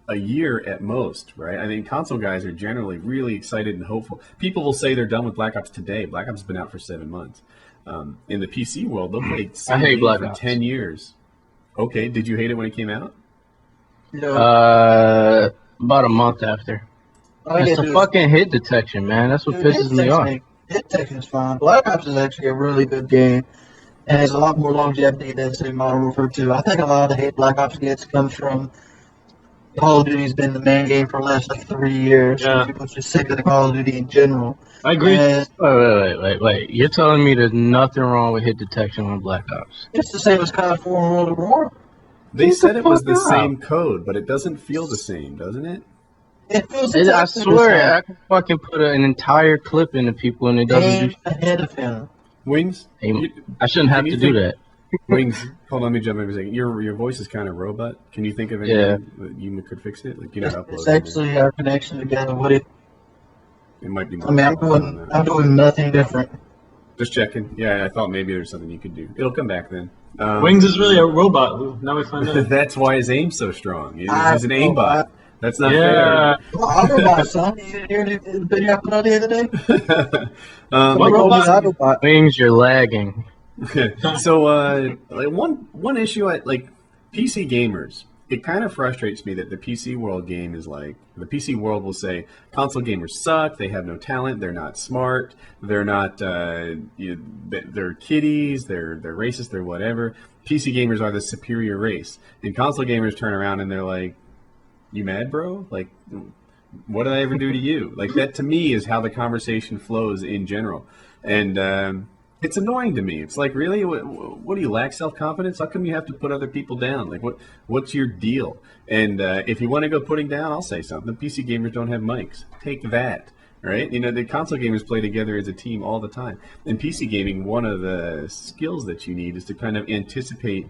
A year at most, right? I mean, console guys are generally really excited and hopeful. People will say they're done with Black Ops today. Black Ops has been out for 7 months. In the PC world, they'll play I hate Black for Ops. 10 years. Okay, did you hate it when it came out? About a month after. Oh, It's yeah, the dude. fucking hit detection, man. That's what Dude, pisses me off. Hit detection is fine. Black Ops is actually a really good game, and has a lot more longevity than say Modern Warfare 2. I think a lot of the hate Black Ops gets comes from Call of Duty's been the main game for the last 3 years. Yeah. People are just sick of the Call of Duty in general. I agree. And Wait. You're telling me there's nothing wrong with hit detection on Black Ops? it's the same as COD 4 and World at War. They Get said the it was fuck the out. same code, but it doesn't feel the same, doesn't it? It feels I exactly the swear, same. I can fucking put an entire clip into people and it doesn't Aim do. ahead of him. Wings? Aim. I shouldn't have Can to you do think- that. Wings, hold on, let me jump in for a second. Your voice is kind of robot. Can you think of anything that you could fix it? Like, you're not It's uploading. actually our connection together. What it? It might be more I mean, I'm powerful than doing. that. I'm doing nothing different. Just checking. Yeah, I thought maybe there's something you could do. It'll come back then. Wings is really a robot. Now we find out. That's why his aim's so strong. He's I an know, aimbot. That's not Yeah. Well, Autobot, son. You didn't hear the video I put out the other day? fair. Somebody called me Autobot. Wings, you're lagging. So, like one issue, like PC gamers, it kind of frustrates me that the PC world game is like the PC world will say console gamers suck. They have no talent. They're not smart. They're not. They're kiddies. They're racist. They're whatever. PC gamers are the superior race, and console gamers turn around and they're like, "You mad, bro? Like, what did I ever do to you?" Like that to me is how the conversation flows in general, and it's annoying to me. It's like, really, what do you lack self-confidence? How come you have to put other people down? Like, what's your deal? And if you want to go putting down, I'll say something. PC gamers don't have mics. Take that, right? The console gamers play together as a team all the time. In PC gaming, one of the skills that you need is to kind of anticipate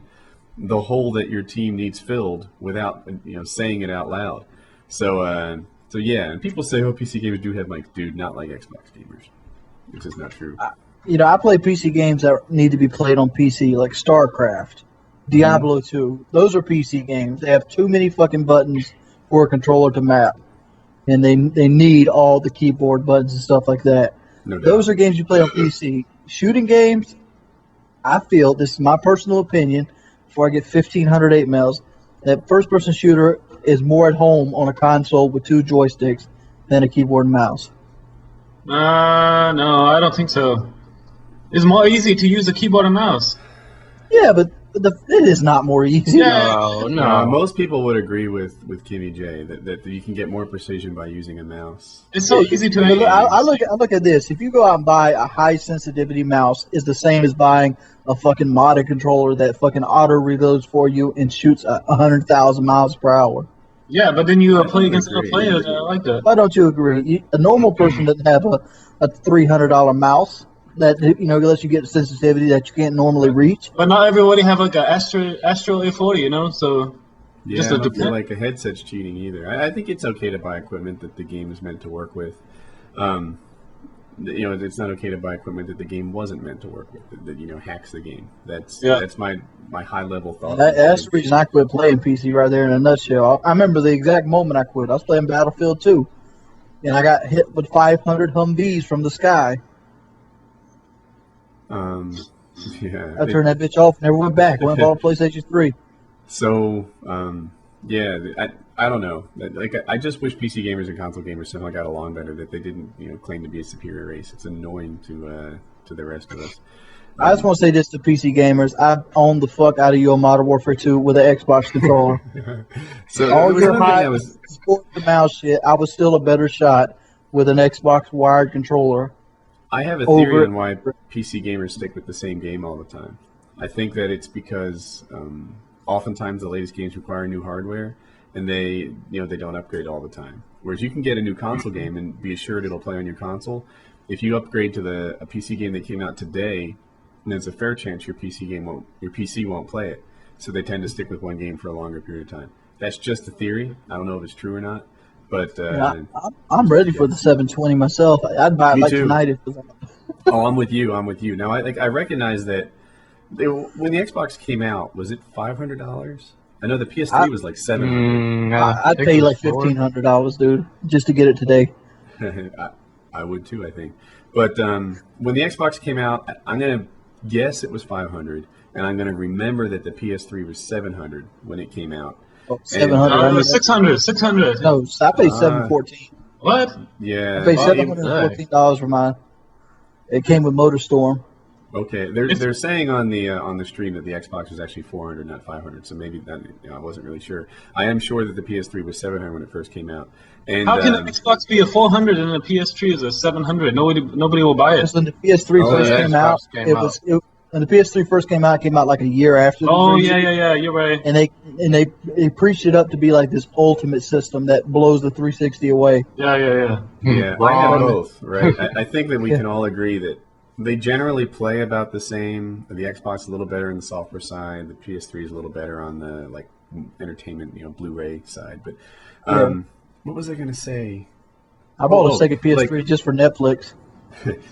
the hole that your team needs filled without, saying it out loud. So yeah, and people say, oh, PC gamers do have mics. Dude, not like Xbox gamers. It's just not true. I play PC games that need to be played on PC, like StarCraft, Diablo 2. Those are PC games. They have too many fucking buttons for a controller to map, and they need all the keyboard buttons and stuff like that. No doubt. Those are games you play on PC. Shooting games, I feel, this is my personal opinion, before I get 1,500 8-mails, that first-person shooter is more at home on a console with 2 joysticks than a keyboard and mouse. No, I don't think so. It's more easy to use a keyboard and mouse. Yeah, but it is not more easy. No. Most people would agree with KimmyJ that you can get more precision by using a mouse. It's so easy to Look, use. I look at this. If you go out and buy a high sensitivity mouse, is the same as buying a fucking modded controller that fucking auto reloads for you and shoots 100,000 miles per hour. Yeah, but then you I play don't against agree. other players that are like that. Why don't you agree? A normal person doesn't have a $300 mouse that lets you get sensitivity that you can't normally reach. But not everybody have like a Astro A40, so Yeah, just I a don't feel depend. like a headset's cheating either. I think it's okay to buy equipment that the game is meant to work with. it's not okay to buy equipment that the game wasn't meant to work with, that hacks the game. That's my high level thought. That's the reason I quit playing PC right there in a nutshell. I remember the exact moment I quit. I was playing Battlefield 2, and I got hit with 500 Humvees from the sky. Yeah. I turned that bitch off and never went back. Went and bought a PlayStation 3. So, yeah, I don't know. Like, I just wish PC gamers and console gamers somehow got along better. That they didn't, claim to be a superior race. It's annoying to the rest of us. I just want to say this to PC gamers. I owned the fuck out of your Modern Warfare 2 with an Xbox controller. So all your high the mouse shit, I was still a better shot with an Xbox wired controller. I have a theory on why PC gamers stick with the same game all the time. I think that it's because oftentimes the latest games require new hardware, and they don't upgrade all the time. Whereas you can get a new console game and be assured it'll play on your console. If you upgrade to a PC game that came out today, there's a fair chance your PC won't play it. So they tend to stick with one game for a longer period of time. That's just a theory. I don't know if it's true or not. But I'm ready for the 720 myself. I'd buy it like tonight if it was. Oh, I'm with you. Now I recognize that when the Xbox came out, was it $500? I know the PS3 was like $700. I'd pay like $1,500, dude, just to get it today. I would too, I think. But when the Xbox came out, I'm gonna guess it was $500, and I'm gonna remember that the PS3 was $700 when it came out. Oh, $700. It was 600. No, I paid $714. What? Yeah. I paid $714 for mine. It came with MotorStorm. Okay, they're saying on the stream that the Xbox was actually $400, not $500. So maybe that I wasn't really sure. I am sure that the PS3 was $700 when it first came out. And how can an Xbox be a $400 and a PS3 is a $700? Nobody will buy it. When the PS3 first came out, when the PS3 first came out, it came out like a year after. Oh yeah, you're right. And they preached it up to be like this ultimate system that blows the 360 away. Yeah. Yeah, I have both, right? I think that we can all agree that they generally play about the same. The Xbox is a little better on the software side. The PS3 is a little better on the entertainment, Blu-ray side. But what was I going to say? I bought a second PS3 just for Netflix.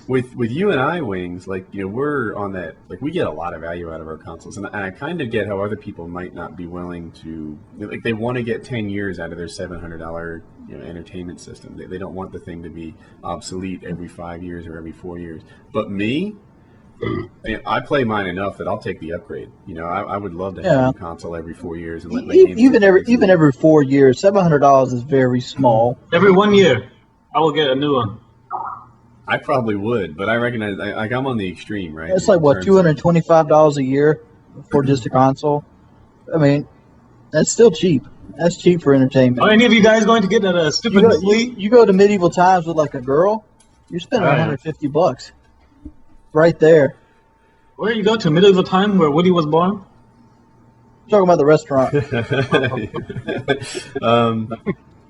With you and I, Wings, we're on that. We get a lot of value out of our consoles, and I kind of get how other people might not be willing to. They want to get 10 years out of their $700 entertainment system. They don't want the thing to be obsolete every 5 years or every 4 years. But me, I play mine enough that I'll take the upgrade. I would love to have a new console every 4 years and let my games even every 4 years. $700 is very small. Every 1 year, I will get a new one. I probably would, but I recognize I'm on the extreme, right? It's like what, $225 a year for just a console. I mean, that's still cheap. That's cheap for entertainment. Are any of you guys going to get a stupid sleep? You go to medieval times with like a girl, you're spending $150 right there. Where you go to medieval time where Woody was born? I'm talking about the restaurant.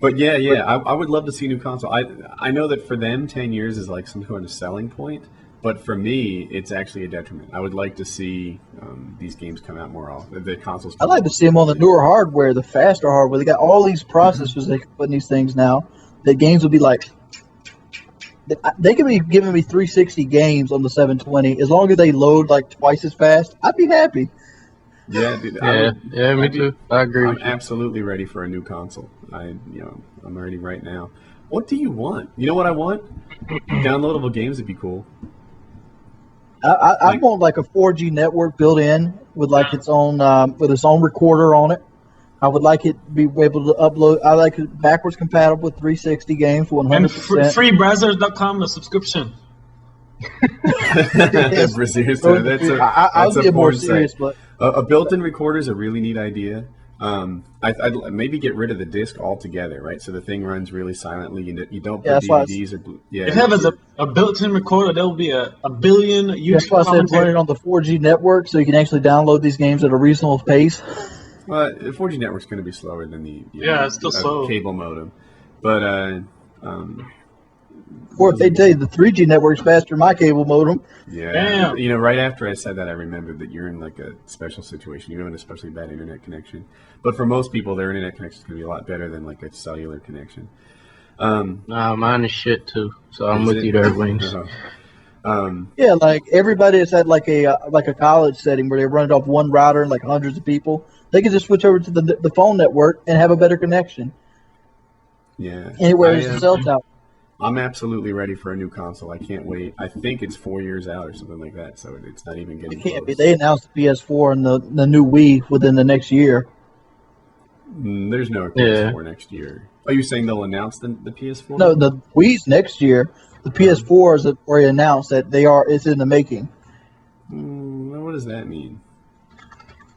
But yeah, I would love to see a new console. I know that for them, 10 years is like some kind of selling point, but for me, it's actually a detriment. I would like to see these games come out more often. The consoles. I'd like to see them on the newer hardware, the faster hardware. They got all these processors they can put in these things now. The games would be like, they could be giving me 360 games on the 720 as long as they load like twice as fast. I'd be happy. Yeah, dude. Yeah, me too. I agree. I'm absolutely ready for a new console. I'm ready right now. What do you want? You know what I want? Downloadable games would be cool. I want like a 4G network built in with like its own recorder on it. I would like it to be able to upload. I like it backwards compatible with 360 games, 100%. And freebrowsers.com, the subscription. I'll be more serious, but a built-in recorder is a really neat idea. I'd maybe get rid of the disc altogether, right? So the thing runs really silently. You don't put DVDs or if it has a built-in recorder, there will be a billion YouTube. That's why I said run it on the 4G network, so you can actually download these games at a reasonable pace. Well, the 4G network's going to be slower than the it's still slow cable modem, but or if they tell you the 3G network's faster than my cable modem. Yeah. Damn. Right after I said that, I remembered that you're in like a special situation. You have an especially bad internet connection. But for most people, their internet connection is going to be a lot better than like a cellular connection. Nah, mine is shit too. So I'm Is with it? you there, Wings. Yeah, like everybody is at like a college setting where they run it off one router and like hundreds of people. They can just switch over to the phone network and have a better connection Yeah. anywhere there's a cell tower. I'm absolutely ready for a new console. I can't wait. I think it's 4 years out or something like that, so it's not even getting It can't be. close. They announced the PS4 and the new Wii within the next year. There's no PS4 next year. Are you saying they'll announce the PS4? No, the Wii's next year. The PS4 is already announced that it's in the making. What does that mean?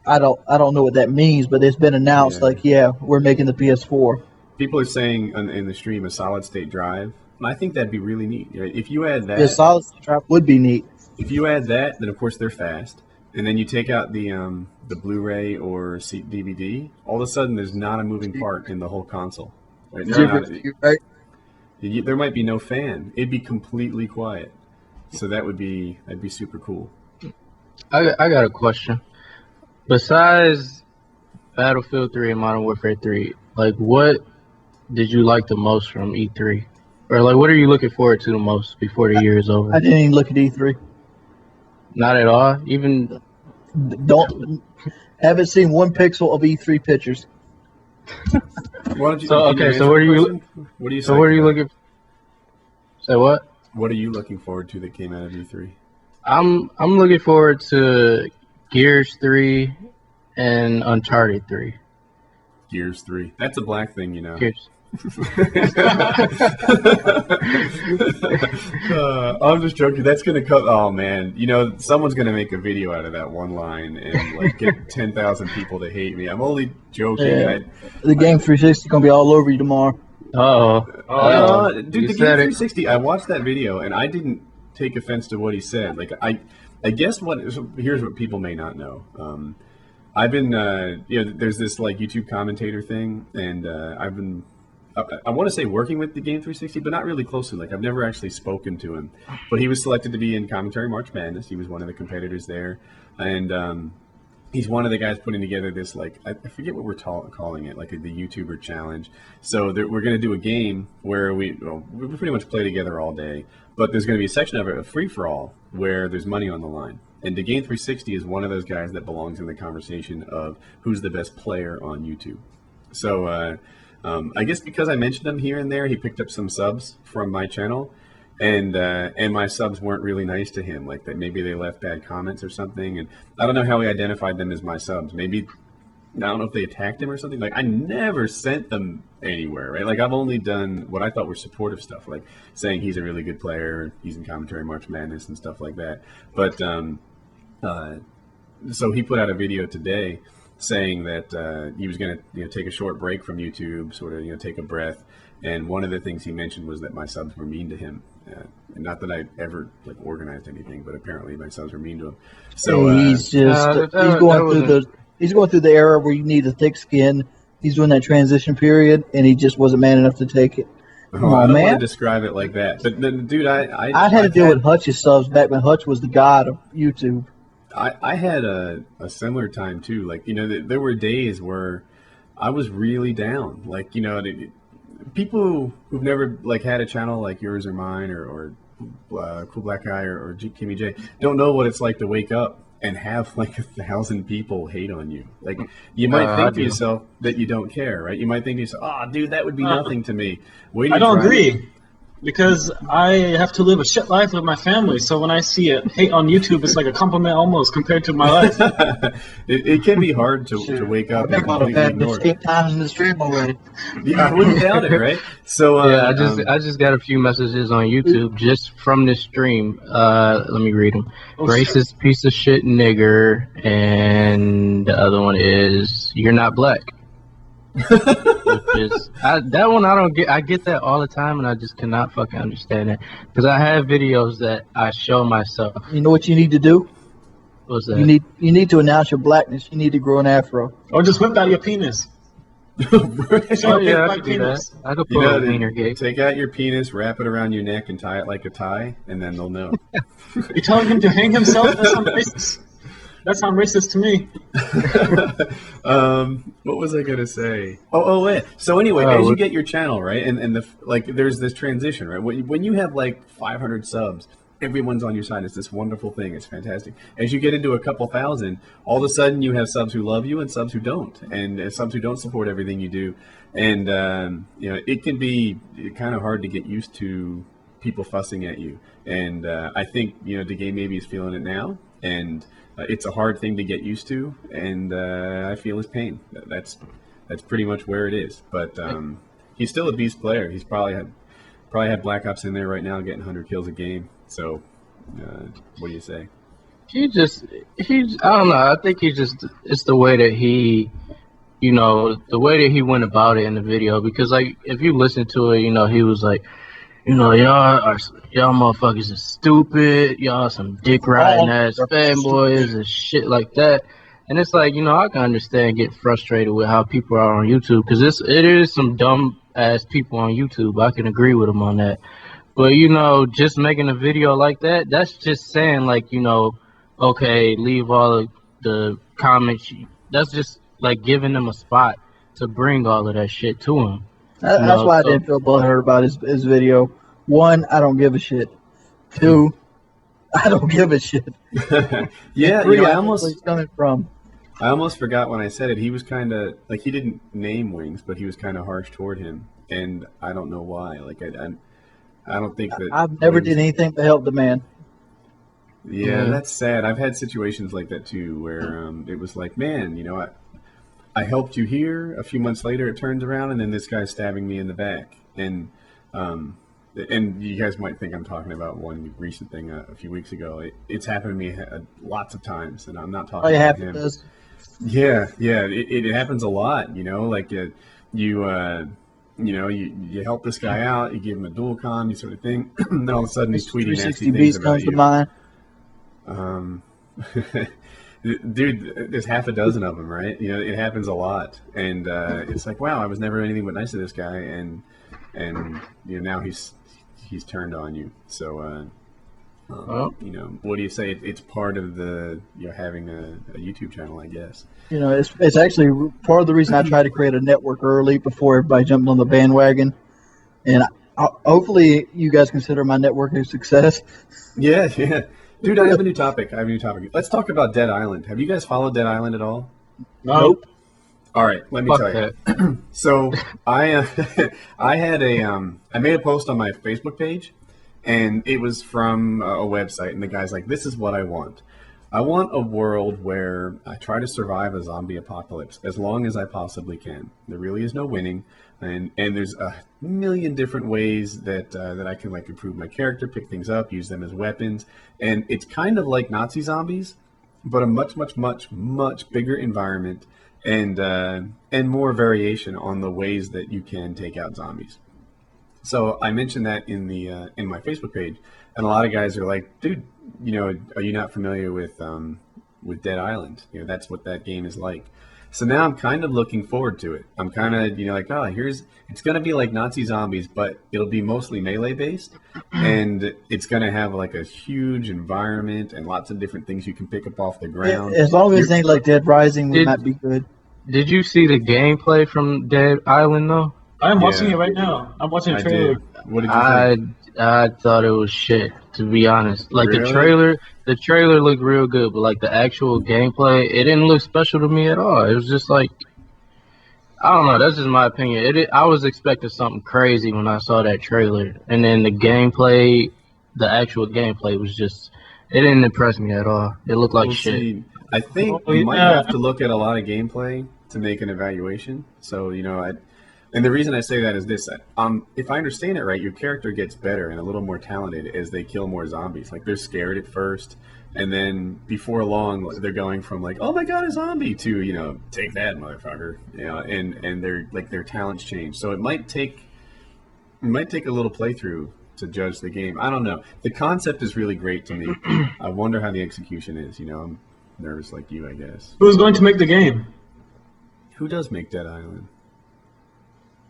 I don't know what that means, but it's been announced. Yeah. We're making the PS4. People are saying in the stream a solid state drive, and I think that'd be really neat. If you add that, The solid state drive would be neat. if you add that, then of course they're fast, and then you take out the Blu-ray or DVD. All of a sudden, there's not a moving part in the whole console. Right? Right? There might be no fan. It'd be completely quiet. So that'd be super cool. I got a question. Besides Battlefield 3 and Modern Warfare 3, like what did you like the most from E3? Or like what are you looking forward to the most before the year is over? I didn't even look at E3. Not at all? Even Haven't seen one pixel of E3 pictures. Why don't you, So, can you okay, answer so what the are you- question? What are you? so what are you psyched about? looking Say what? What are you looking forward to that came out of E3? I'm looking forward to Gears 3 and Uncharted 3. Gears 3. That's a black thing, you know. Gears. I'm just joking. That's gonna come. Oh man, someone's gonna make a video out of that one line and like get 10,000 people to hate me. I'm only joking. Yeah. The Game 360 gonna be all over you tomorrow. Dude, You the Game said it. 360. I watched that video and I didn't take offense to what he said. Like I guess here's what people may not know. I've been there's this like YouTube commentator thing, and I've been. I want to say working with the Game 360, but not really closely. Like I've never actually spoken to him, but he was selected to be in Commentary March Madness. He was one of the competitors there, and he's one of the guys putting together this like I forget what we're calling it, like the YouTuber challenge. So we're going to do a game where we pretty much play together all day, but there's going to be a section of it, a free for all, where there's money on the line. And the Game 360 is one of those guys that belongs in the conversation of who's the best player on YouTube. So. I guess because I mentioned him here and there, he picked up some subs from my channel, and my subs weren't really nice to him. Like that, maybe they left bad comments or something. And I don't know how he identified them as my subs. Maybe I don't know if they attacked him or something. Like I never sent them anywhere, right? Like I've only done what I thought were supportive stuff, like saying he's a really good player, he's in Commentary March Madness and stuff like that. But so he put out a video today saying that he was going to take a short break from YouTube, sort of take a breath. And one of the things he mentioned was that my subs were mean to him. And not that I ever like organized anything, but apparently my subs were mean to him. So he's going through the era where you need a thick skin. He's doing that transition period, and he just wasn't man enough to take it. I don't want to describe it like that, but dude, I had to deal with Hutch's subs back when Hutch was the god of YouTube. I had a similar time too. Like, there were days where I was really down. Like, people who've never like had a channel like yours or mine or Cool Black Guy or KimmyJ don't know what it's like to wake up and have like 1,000 people hate on you. Like, you might think to yourself that you don't care, right? You might think to yourself, "Oh, dude, that would be nothing to me." I don't agree. Because I have to live a shit life with my family, so when I see it hate on YouTube, it's like a compliment almost compared to my life. It can be hard to wake up and completely ignore it. 8 times in the stream already. Yeah, I wouldn't doubt it, right? So I just got a few messages on YouTube just from this stream. Let me read them. Racist piece of shit nigger, and the other one is you're not black. That one I don't get. I get that all the time, and I just cannot fucking understand it because I have videos that I show myself. You know what you need to do? What's that? You need to announce your blackness. You need to grow an afro. Or just whip out your penis. Oh yeah, I could do that. I could pull a wiener gate. Take out your penis, wrap it around your neck, and tie it like a tie, and then they'll know. You're telling him to hang himself? That's on basis. That sounds racist to me. What was I gonna say? Yeah. So anyway, as you get your channel right, and there's this transition, right? When you have like 500 subs, everyone's on your side. It's this wonderful thing. It's fantastic. As you get into a couple thousand, all of a sudden you have subs who love you and subs who don't, and subs who don't support everything you do. And it can be kind of hard to get used to people fussing at you. And I think the game maybe is feeling it now, and it's a hard thing to get used to. And I feel his pain. That's pretty much where it is. But he's still a beast player. He's probably had Black Ops in there right now, getting 100 kills a game. So, what do you say? I don't know. I think it's the way that the way that he went about it in the video. Because like, if you listen to it, he was like, y'all motherfuckers are stupid. Y'all some dick riding ass fanboys and shit like that. And it's like, I can understand getting frustrated with how people are on YouTube, because it is some dumb ass people on YouTube. I can agree with them on that. But just making a video like that, that's just saying like, okay, leave all of the comments. That's just like giving them a spot to bring all of that shit to him. That's why I didn't feel butthurt about his video. One, I don't give a shit. Two, I don't give a shit. Yeah, three, I almost forgot when I said it. He was kind of like, he didn't name Wings, but he was kind of harsh toward him, and I don't know why. Like I don't think that I've never did anything to help the man. Yeah, that's sad. I've had situations like that too, where it was like, man, I helped you here. A few months later, it turns around, and then this guy's stabbing me in the back. And you guys might think I'm talking about one recent thing a few weeks ago. It's happened to me lots of times, and I'm not talking about him. Yeah, it happens a lot. Like you help this guy out, you give him a dual con, you sort of thing. And then all of a sudden he's tweeting nasty things about you. Dude, there's half a dozen of them, right? It happens a lot, and it's like, wow, I was never anything but nice to this guy, and now he's turned on you. So, what do you say? It's part of the having a YouTube channel, I guess. It's actually part of the reason I tried to create a network early before everybody jumped on the bandwagon, and hopefully you guys consider my network a success. Yeah. Dude, I have a new topic. Let's talk about Dead Island. Have you guys followed Dead Island at all? Nope. All right, let me tell you. So I made a post on my Facebook page, and it was from a website, and the guy's like, this is what I want. I want a world where I try to survive a zombie apocalypse as long as I possibly can. There really is no winning. And there's a million different ways that I can like improve my character, pick things up, use them as weapons, and it's kind of like Nazi zombies, but a much bigger environment and more variation on the ways that you can take out zombies. So I mentioned that in my Facebook page, and a lot of guys are like, dude, are you not familiar with Dead Island? That's what that game is like. So now I'm kind of looking forward to it. I'm kind of, like, it's going to be like Nazi zombies, but it'll be mostly melee based. And it's going to have like a huge environment and lots of different things you can pick up off the ground. As long as it ain't like Dead Rising, we might be good. Did you see the gameplay from Dead Island though? I'm watching it right now. I'm watching a trailer. What did you think? I thought it was shit, to be honest. Like Really? the trailer looked real good, but like the actual gameplay, it didn't look special to me at all. It was just like, I don't know. That's just my opinion. I was expecting something crazy when I saw that trailer, and then the actual gameplay was just, it didn't impress me at all. It looked like shit. See, I think you might have to look at a lot of gameplay to make an evaluation. So and the reason I say that is this: if I understand it right, your character gets better and a little more talented as they kill more zombies. Like, they're scared at first, and then before long, they're going from like, "Oh my god, a zombie!" to "Take that, motherfucker!" And they're like, their talents change. So it might take a little playthrough to judge the game. I don't know. The concept is really great to me. I wonder how the execution is. I'm nervous like you, I guess. Who's going to make the game? Who does make Dead Island?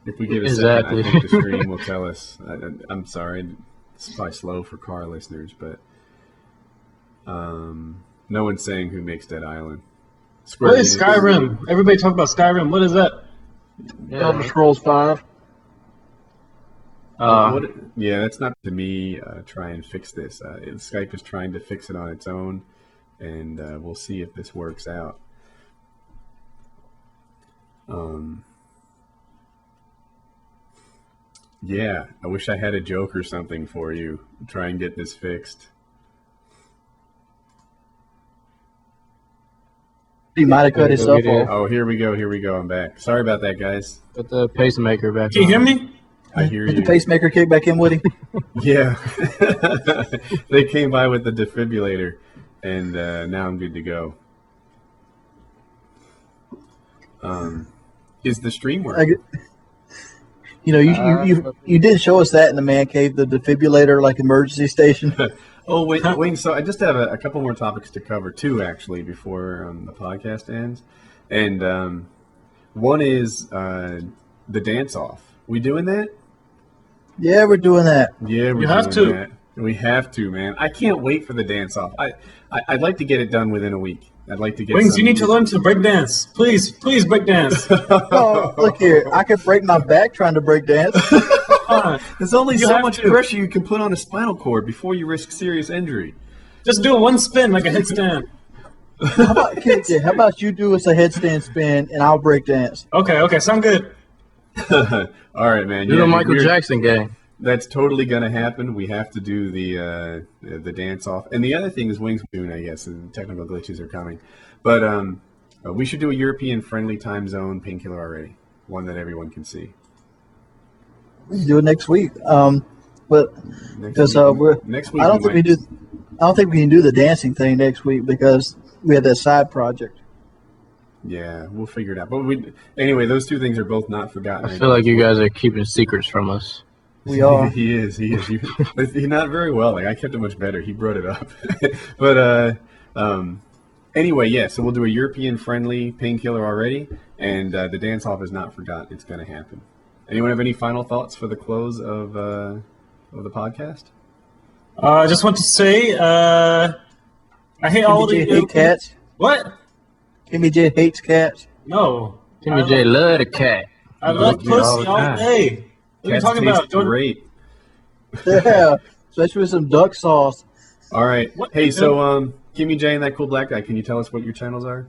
If we give a Exactly. second, I think the stream will tell us. I'm sorry, it's probably slow for car listeners, but No one's saying who makes Dead Island. What is Skyrim? Everybody talk about Skyrim. What is that? Elder Scrolls 5. Yeah, that's not to me. Try and fix this. Skype is trying to fix it on its own, and we'll see if this works out. Yeah, I wish I had a joke or something for you. Try and get this fixed. He might have cut himself off. Oh, here we go. I'm back. Sorry about that, guys. Put the pacemaker back. Can you hear me? I hear Did you. the pacemaker kick back in with him? Yeah. They came by with the defibrillator, and now I'm good to go. Is the stream working? You know, you did show us that in the man cave, the defibrillator, like emergency station. Oh, wait, Wayne, so I just have a couple more topics to cover, too, actually, before the podcast ends. And one is the dance-off. We doing that? Yeah, we're doing that. Yeah, we have to. That. We have to, man. I can't wait for the dance-off. I'd like to get it done within a week. I'd like to get Wings, you need to learn to break dance. Please break dance. Oh, look here. I could break my back trying to break dance. There's only so much pressure you can put on a spinal cord before you risk serious injury. Just do one spin like a headstand. How about you do us a headstand spin and I'll break dance? Okay, sound good. All right, man. Do the Michael Jackson game. That's totally going to happen. We have to do the dance off. And the other thing is Wings soon, I guess, and technical glitches are coming. But we should do a European-friendly time zone Painkiller already, one that everyone can see. We can do it next week. But because next week I don't think we can do the dancing thing next week because we have that side project. Yeah, we'll figure it out. But anyway, those two things are both not forgotten. I feel like you guys are keeping secrets from us. We are. He is. He's not very well. Like I kept it much better. He brought it up. But anyway, yeah. So we'll do a European-friendly Painkiller already, and the dance-off is not forgotten. It's going to happen. Anyone have any final thoughts for the close of the podcast? I just want to say, I hate all the hate cats. What? KimmyJ hates cats. No. KimmyJ love the cat. I love pussy all day. What are you talking about, Jordan? Great. Yeah, especially with some duck sauce. All right. Hey, so KimmyJ and That Cool Black Guy, can you tell us what your channels are?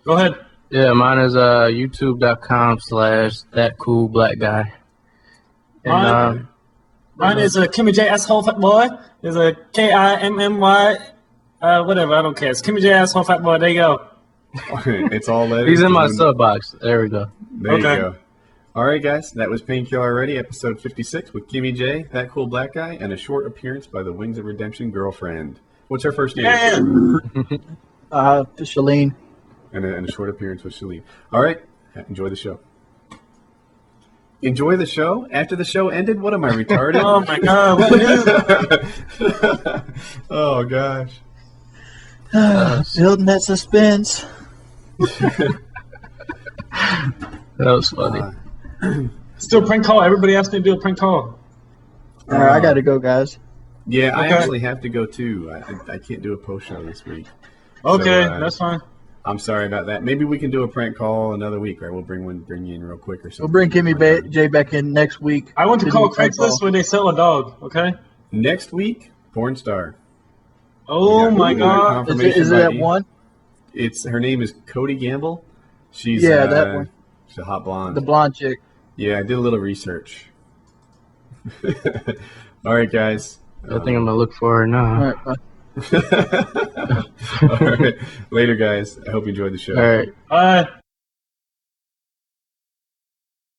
Go ahead. Yeah, mine is youtube.com/ThatCoolBlackGuy. And mine is a KimmyJ asshole fat boy. There's a KIMMY, whatever. I don't care. It's KimmyJ asshole fat boy. There you go. It's all letters. he's in my sub box. There we go. There you go. All right, guys. That was Painkiller already, episode 56 with KimmyJ, That Cool Black Guy, and a short appearance by the Wings of Redemption girlfriend. What's her first name? Shalene. And a short appearance with Shalene. All right. Enjoy the show. Enjoy the show? After the show ended? What am I, retarded? Oh, my God. What news? Oh, gosh. Building that suspense. That was funny. Still prank call. Everybody asked me to do a prank call. All right, I got to go, guys. Yeah, I Okay. actually have to go, too. I can't do a post show this week. Okay, So, that's fine. I'm sorry about that. Maybe we can do a prank call another week, right? We'll bring you in real quick or something. We'll bring KimmyJ back in next week. I want to do call a prank call. Craigslist where they sell a dog, okay? Next week, porn star. Oh, We got- my we got God. confirmation Is it by that e- one? Her name is Cody Gamble. She's Yeah, that one. She's a hot blonde. The blonde chick. Yeah, I did a little research. All right, guys. I think I'm gonna look for her now. All right, bye. All right. Later, guys. I hope you enjoyed the show. All right. Bye.